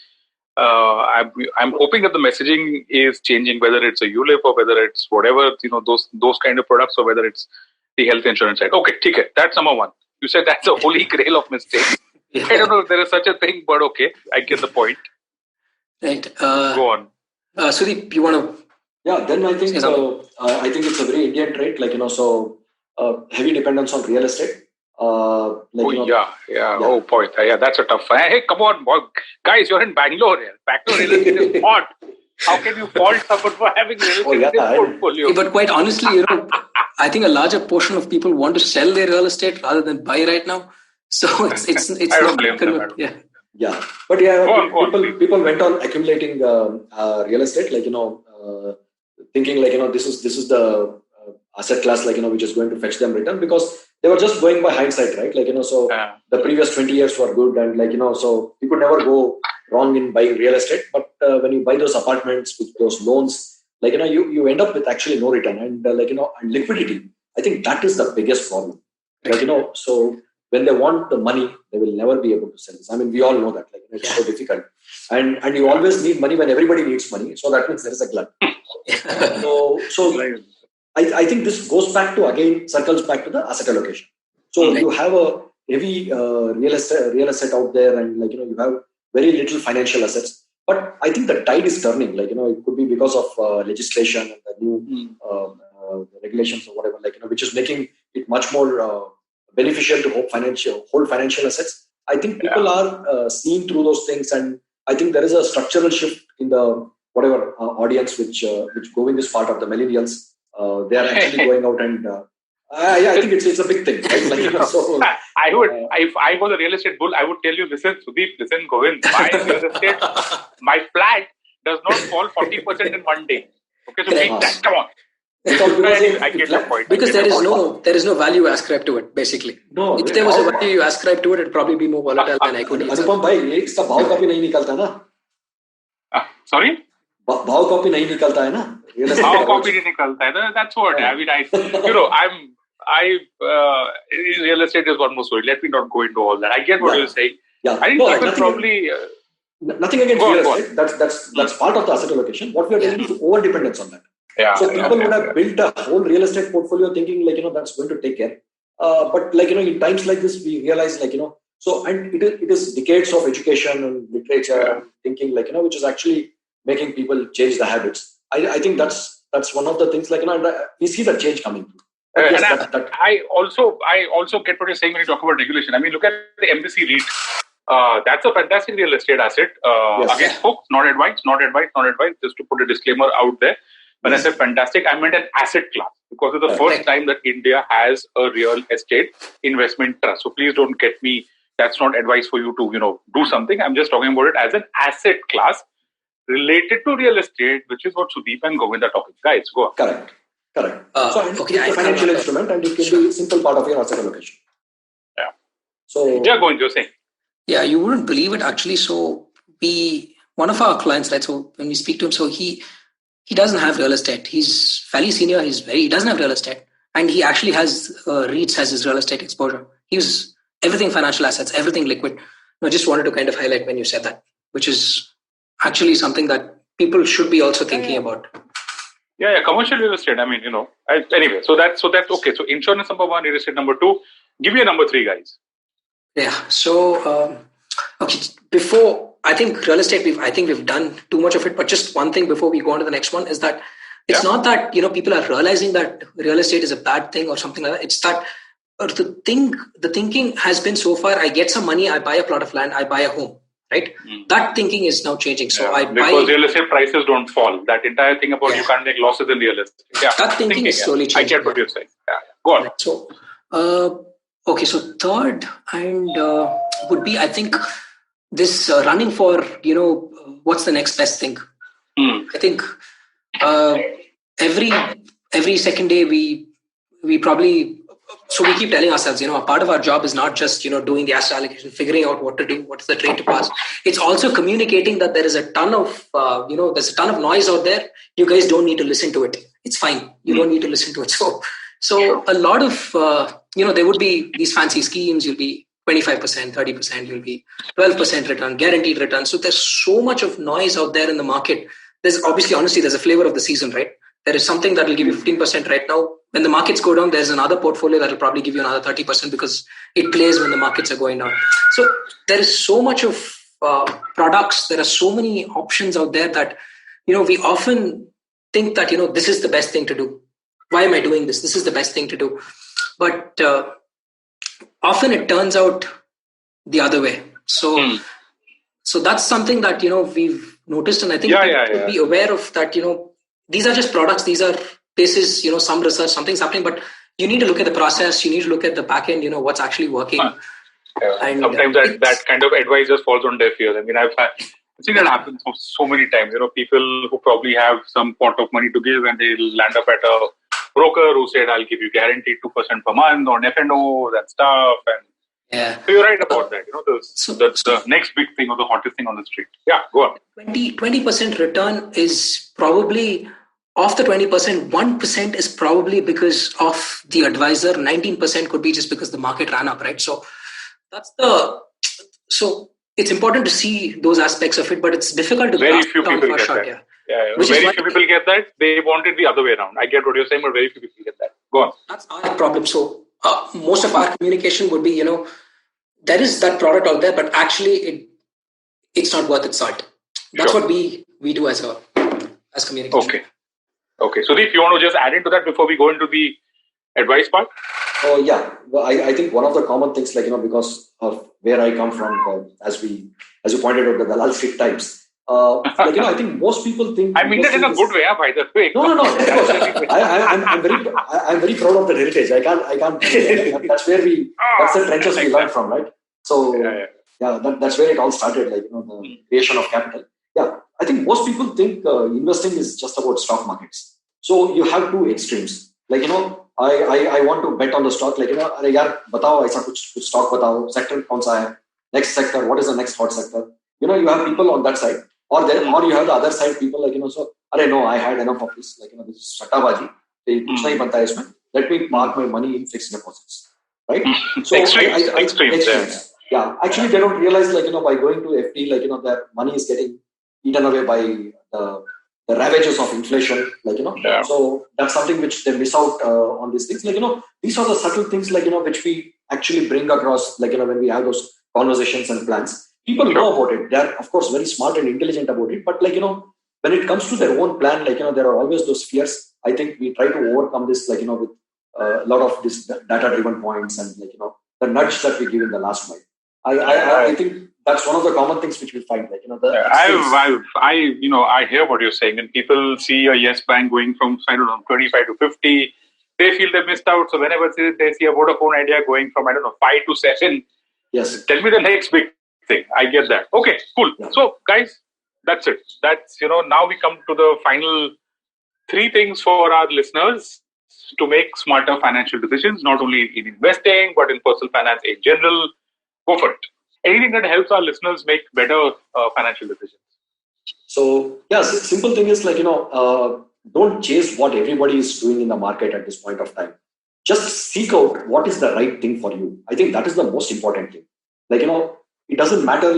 B: I'm hoping that the messaging is changing, whether it's a ULIP or whether it's whatever, those kind of products, or whether it's the health insurance side. Okay, okay, that's number one. You said that's a holy grail of mistakes. Yeah. I don't know if there is such a thing, but okay, I get the point.
D: Right.
B: Go on.
D: Sudeep, you want to?
C: Yeah, then I think it's a very Indian trait, heavy dependence on real estate.
B: Oh boy, that's a tough one. Hey, come on, boy. Guys, you're in Bangalore here. Bangalore real estate is hot. How can you fault someone for having real estate in their portfolio?
D: Yeah, but quite honestly, I think a larger portion of people want to sell their real estate rather than buy right now. So it's
B: I don't blame them.
C: Yeah, but people went on accumulating real estate, thinking this is the asset class which is going to fetch them return, because they were just going by hindsight, right? The previous 20 years were good, and so you could never go wrong in buying real estate. But when you buy those apartments with those loans, you end up with actually no return, and and liquidity. I think that is the biggest problem. So when they want the money, they will never be able to sell this. I mean, we all know that it's so difficult, and you always need money when everybody needs money. So that means there is a glut. I think this circles back to the asset allocation. So you have a heavy real estate out there, and you have very little financial assets. But I think the tide is turning. It could be because of legislation and the new regulations or whatever. Which is making it much more beneficial to hold financial assets. I think people are seeing through those things, and I think there is a structural shift in the whatever audience which Govind is part of, the millennials. They are actually going out and I think it's a big thing, right? So
B: I would, if I was a real estate bull, I would tell you, listen, Sudeep, listen, Govind, my real estate, my flat does not fall 40% in one day. Okay, so make that, come on. I get your point.
D: Because there is no value ascribed to it, basically.
C: No,
D: if there was a value you ascribe to it, it'd probably be more volatile than equity.
C: Anupam bhai, इसका भाव कभी नहीं निकलता ना?
B: Sorry?
C: भाव copy नहीं निकलता है ना?
B: भाव कॉपी नहीं निकलता है. That's what I mean. Real estate is one more story. Let me not go into all that. I get what you're saying.
C: Yeah.
B: I think people probably
C: nothing against real estate. That's part of the asset allocation. What we are doing is over dependence on that.
B: Yeah.
C: So people would have built a whole real estate portfolio thinking that's going to take care. But in times like this, we realize so, and it is decades of education and literature and thinking which is actually making people change the habits. I think that's one of the things we see the change coming through.
B: I also get what you're saying when you talk about regulation. I mean, look at the embassy REIT. That's a fantastic real estate asset. Again, folks, not advice. Just to put a disclaimer out there. When I said fantastic, I meant an asset class, because it's the first time that India has a real estate investment trust. So please don't get me. That's not advice for you to do something. I'm just talking about it as an asset class related to real estate, which is what Sudeep and Govind are talking. Guys, go on.
C: Correct. It's a financial instrument, and it can be a simple part of your asset allocation.
B: Yeah.
C: So
B: Govind, you're saying.
D: Yeah, you wouldn't believe it actually. So one of our clients, right? So when we speak to him, so he doesn't have real estate. He's fairly senior. He doesn't have real estate, and he actually has REITs as his real estate exposure. He's everything financial assets, everything liquid. I just wanted to kind of highlight when you said that, which is actually something that people should be also thinking about.
B: Yeah, commercial real estate. I mean, anyway, so that's okay. So insurance number 1, real estate number 2. Give me a number 3, guys.
D: Yeah. So, before, I think real estate, we've done too much of it, but just one thing before we go on to the next one is that it's not that, people are realizing that real estate is a bad thing or something like that. It's that the thinking has been so far, I get some money, I buy a plot of land, I buy a home. Right? That thinking is now changing. So
B: because real estate prices don't fall. That entire thing about you can't make losses in real estate. Yeah.
D: That thinking is slowly changing.
B: I get what you're saying. Yeah. Go on.
D: So Okay, so third and would be, I think, this running for, what's the next best thing? I think every second day we probably, so we keep telling ourselves, a part of our job is not just, doing the asset allocation, figuring out what to do, what is the trade to pass. It's also communicating that there is a ton of, there's a ton of noise out there. You guys don't need to listen to it. It's fine. You don't need to listen to it. So a lot of, there would be these fancy schemes. You'll be 25%, 30%, you'll be 12% return, guaranteed return. So there's so much of noise out there in the market. There's obviously, honestly, there's a flavor of the season, right? There is something that will give you 15% right now. When the markets go down, there's another portfolio that will probably give you another 30% because it plays when the markets are going down. So there is so much of products. There are so many options out there that, we often think that, this is the best thing to do. Why am I doing this? This is the best thing to do. But often it turns out the other way. So that's something that, we've noticed. And I think people should be aware of that, these are just products. These are places, some research, something's happening, but you need to look at the process. You need to look at the back end, what's actually working.
B: And sometimes that kind of advice just falls on deaf ears. I mean, I've seen that happen so many times. People who probably have some pot of money to give and they'll land up at a broker who said, I'll give you guaranteed 2% per month on F&Os and stuff. And so you're right about that. That's the next big thing or the hottest thing on the street. Yeah, go on.
D: 20% return is probably, of the 20%, 1% is probably because of the advisor. 19% could be just because the market ran up, right? So so it's important to see those aspects of it, but it's difficult to
B: very few people get that. Very few people get that. They want it the other way around. I get what you're saying, but very few people get that. Go on.
D: That's our problem. So most of our communication would be, there is that product out there, but actually it's not worth its salt. That's what we do as communication.
B: Okay. Sudeep, you want to just add into that before we go into the advice part?
C: Yeah. Well, I think one of the common things, because of where I come from, as you pointed out, the Dalal Street times. I think most people think.
B: I mean that in a good way, by the way.
C: No. I'm very proud of that heritage. I can't. That's where that's the trenches we learned from, right? So that's where it all started. The creation of capital. Yeah, I think most people think investing is just about stock markets. So you have two extremes. I want to bet on the stock. अरे यार बताओ ऐसा कुछ stock बताओ. Sector कौन सा है? Next sector. What is the next hot sector? You have people on that side. Or you have the other side people so no, I had enough of this, this is sattabaji. कुछ नहीं बनता है इसमें. Let me park my money in fixed deposits, right? So extremes. Yeah, actually they don't realize by going to FD their money is getting eaten away by the ravages of inflation, So that's something which they miss out on these things. These are the subtle things which we actually bring across when we have those conversations and plans. People know about it. They are, of course, very smart and intelligent about it. But when it comes to their own plan, there are always those fears. I think we try to overcome this, with a lot of this data-driven points and the nudge that we give in the last mile. I think that's one of the common things which we find.
B: I hear what you're saying, and people see a Yes Bank going from 25 to 50. They feel they missed out. So whenever they see a Vodafone Idea going from 5 to 7,
C: yes,
B: tell me the next big thing. I get that. Okay, cool. Yeah. So guys, that's it. That's now we come to the final 3 things for our listeners to make smarter financial decisions, not only in investing but in personal finance in general. Go for it. Anything that helps our listeners make better financial decisions.
C: So simple thing is don't chase what everybody is doing in the market at this point of time. Just seek out what is the right thing for you. I think that is the most important thing. It doesn't matter,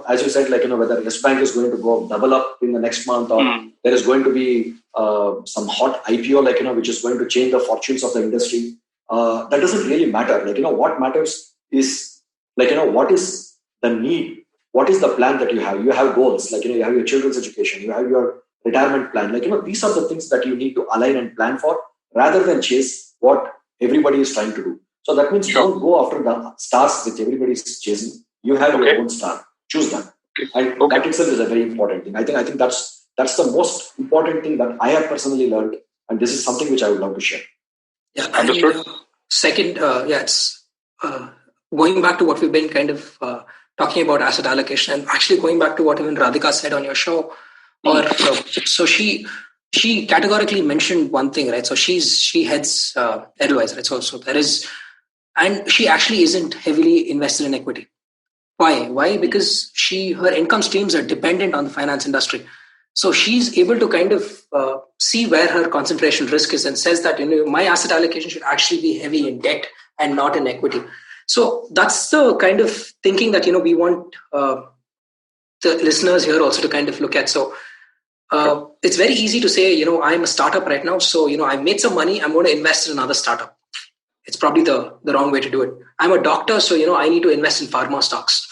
C: as you said, whether Yes Bank is going to go double up in the next month or there is going to be some hot IPO, which is going to change the fortunes of the industry. That doesn't really matter. What matters is, what is the need? What is the plan that you have? You have goals, you have your children's education, you have your retirement plan. These are the things that you need to align and plan for rather than chase what everybody is trying to do. So that means don't go after the stars which everybody is chasing. You have your own star. Choose them. And that itself is a very important thing. I think that's the most important thing that I have personally learned. And this is something which I would love to share.
D: Yeah, understood. Second, it's going back to what we've been kind of talking about asset allocation, and actually going back to what even Radhika said on your show, so she categorically mentioned one thing, right? So she heads Edelweiss, right? So there is, and she actually isn't heavily invested in equity. Why? Because her income streams are dependent on the finance industry. So she's able to kind of see where her concentration risk is and says that, my asset allocation should actually be heavy in debt and not in equity. So that's the kind of thinking that, we want the listeners here also to kind of look at. So it's very easy to say, I'm a startup right now. So, I've made some money. I'm going to invest in another startup. It's probably the wrong way to do it. I'm a doctor. So, I need to invest in pharma stocks.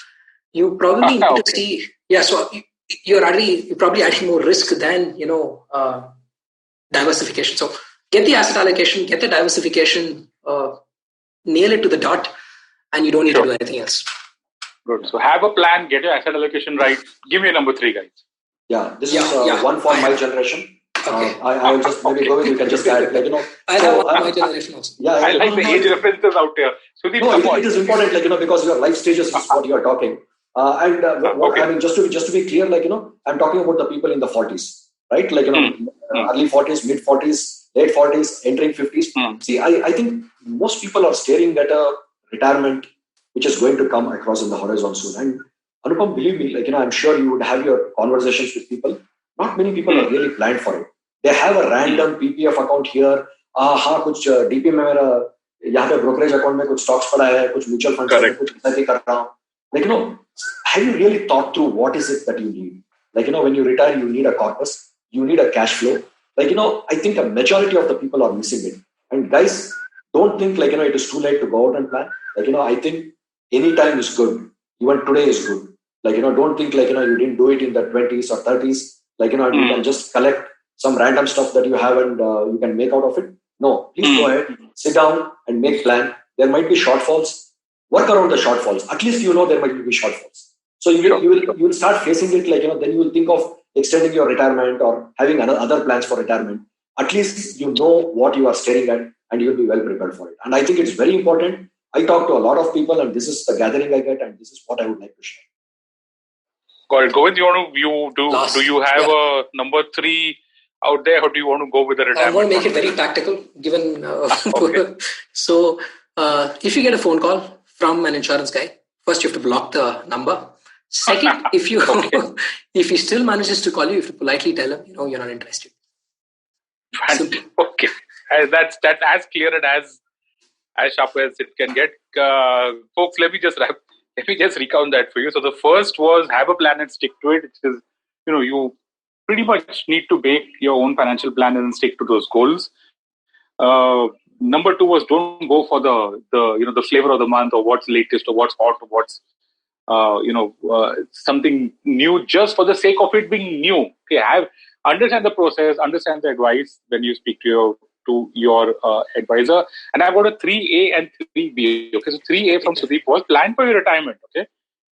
D: You probably need to see. Yeah. So you're probably adding more risk than, diversification. So get the asset allocation, get the diversification, nail it to the dot, and you don't need to do anything else.
B: Good. So have a plan, get your asset allocation right. Give me a number 3, guys.
C: Yeah, this is one for my generation.
D: Okay.
C: I will just maybe Govind, you can just add,
D: I have one for my generation also.
C: Yeah,
B: I like the age references out here. Sudeep,
C: it is important, because your life stages is what you are talking. I mean, just to be clear, I'm talking about the people in the 40s, right? Early 40s, mid 40s, late 40s, entering 50s. See, I think most people are staring at a retirement which is going to come across in the horizon soon. And Anupam, believe me, I'm sure you would have your conversations with people. Not many people are really planned for it. They have a random PPF account here. कुछ DP में मेरा यहाँ पे brokerage account में कुछ stocks पड़ा है, कुछ mutual funds में कुछ SIP कर रहा हूँ. Have you really thought through what is it that you need? When you retire, you need a corpus, you need a cash flow. I think a majority of the people are missing it. And guys, don't think it is too late to go out and plan. I think any time is good. Even today is good. Don't think you didn't do it in the 20s or 30s. You can just collect some random stuff that you have and you can make out of it. No, please go ahead, sit down and make plan. There might be shortfalls. Work around the shortfalls. At least there might be shortfalls. So you will start facing it then you will think of extending your retirement or having other plans for retirement. At least you know what you are staring at and you will be well prepared for it. And I think it's very important. I talk to a lot of people and this is the gathering I get and this is what I would like to share.
B: Got it. Govind, do you have a number 3 out there or do you want to go with the retirement?
D: I'm going to make it very tactical given So if you get a phone call from an insurance guy, first you have to block the number. Second, if he still manages to call you, you have to politely tell him, you're not interested.
B: Okay. That's as clear and as sharp as it can get. Folks, let me just recount that for you. So the first was have a plan and stick to it. It is, you pretty much need to make your own financial plan and stick to those goals. Number 2 was don't go for the flavor of the month or what's latest or what's hot or what's something new just for the sake of it being new. Okay, understand the process, understand the advice when you speak to your advisor. And I've got a 3A and 3B. Okay, so 3A from Sudeep was plan for your retirement. Okay,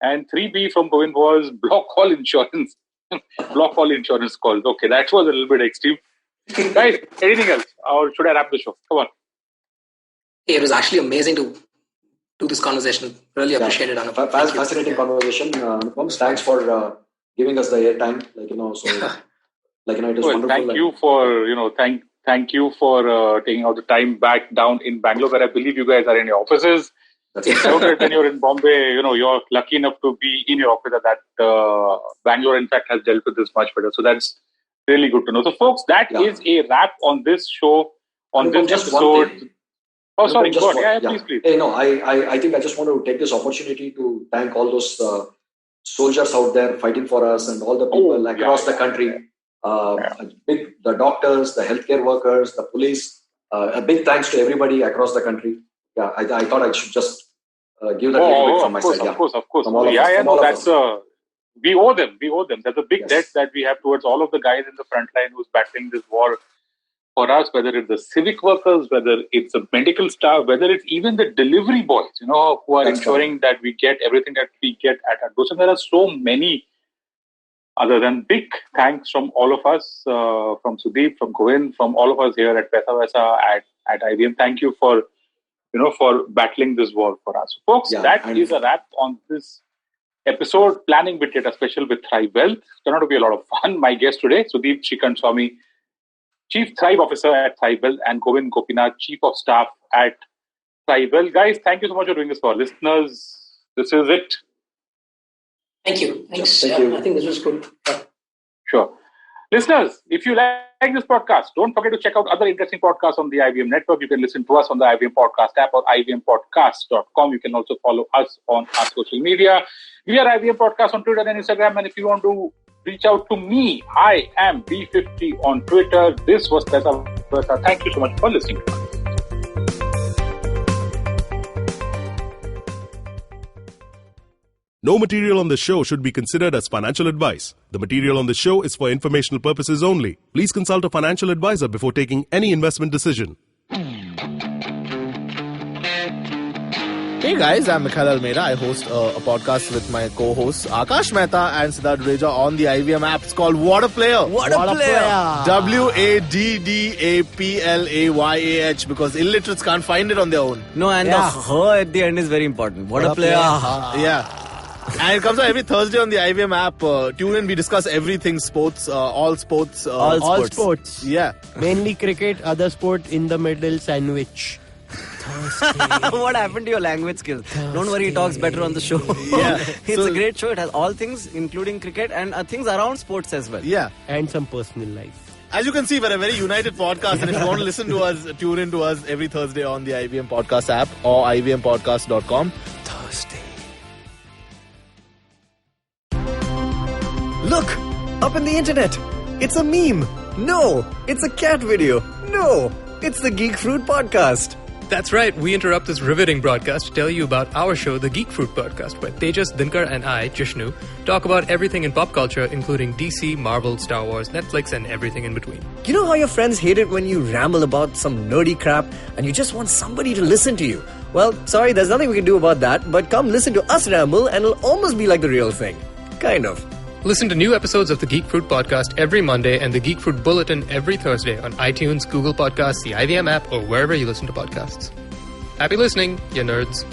B: and 3B from Govind was block all insurance. Block all insurance calls. Okay, that was a little bit extreme. Guys, anything else? Or should I wrap the show? Come on.
D: It was actually amazing to do this conversation. Really appreciate it, Anupam.
C: Fascinating conversation. Anupam, thanks for giving us the airtime. It was wonderful.
B: Thank you for taking out the time back down in Bangalore, where I believe you guys are in your offices. When you're in Bombay, you're lucky enough to be in your office that Bangalore, in fact, has dealt with this much better. So that's really good to know. So, folks, that is a wrap on this show, on this episode. Oh, sorry. Go ahead. Yeah, please.
C: Hey, no, I think I just want to take this opportunity to thank all those soldiers out there fighting for us and all the people across the country. The doctors, the healthcare workers, the police. A big thanks to everybody across the country. Yeah, I thought I should just give that little bit from my side.
B: Of course. We owe them. There's a big debt that we have towards all of the guys in the front line who's battling this war for us, whether it's the civic workers, whether it's the medical staff, whether it's even the delivery boys, who are ensuring that we get everything that we get at our doorstep. There are so many other than big thanks from all of us, from Sudeep, from Govind, from all of us here at Paisa Vaisa at IBM. Thank you for for battling this war for us. Folks, that is a wrap on this episode, Planning with Data Special with Thrive Wealth. Turned out to be a lot of fun. My guest today, Sudeep Srikantaswamy, Chief Thrive Officer at Thrive Wealth, and Govind Gopinath, Chief of Staff at Thrive Wealth. Guys, thank you so much for doing this for our listeners. This is it.
D: Thank you. Thanks.
C: Thank you.
D: I think this was good.
B: Sure. Listeners, if you like this podcast, don't forget to check out other interesting podcasts on the IVM network. You can listen to us on the IVM Podcast app or ivmpodcast.com. You can also follow us on our social media. We are IVM Podcast on Twitter and Instagram. And if you want to reach out to me, I am B50 on Twitter. This was Paisa Vaisa. Thank you so much for listening to us.
E: No material on the show should be considered as financial advice. The material on the show is for informational purposes only. Please consult a financial advisor before taking any investment decision.
F: Hey guys, I'm Mikhail Almeida. I host a podcast with my co-hosts Akash Mehta and Siddharth Reja on the IVM app. It's called What a Player.
G: What a Player.
F: WADDAPLAYAH, because illiterates can't find it on their own.
G: No, and the her at the end is very important. What a player.
F: Yeah. And it comes out every Thursday on the IVM app. Tune in, we discuss everything sports, all sports.
G: All sports.
F: Yeah.
H: Mainly cricket, other sport in the middle, sandwich.
G: What happened to your language skills? Don't worry, he talks better on the show.
F: Yeah.
G: It's a great show. It has all things, including cricket and things around sports as well.
F: Yeah.
H: And some personal life.
F: As you can see, we're a very united podcast. And if you want to listen to us, tune in to us every Thursday on the IVM Podcast app or ivmpodcast.com.
G: Thursday. Look, up in the internet. It's a meme. No, it's a cat video. No, it's the Geek Fruit Podcast.
I: That's right. We interrupt this riveting broadcast to tell you about our show, The Geek Fruit Podcast, where Tejas, Dinkar, and I, Jishnu, talk about everything in pop culture, including DC, Marvel, Star Wars, Netflix, and everything in between.
G: You know how your friends hate it when you ramble about some nerdy crap and you just want somebody to listen to you? Well, sorry, there's nothing we can do about that, but come listen to us ramble and it'll almost be like the real thing. Kind of.
I: Listen to new episodes of the Geek Fruit Podcast every Monday and the Geek Fruit Bulletin every Thursday on iTunes, Google Podcasts, the IVM app, or wherever you listen to podcasts. Happy listening, you nerds.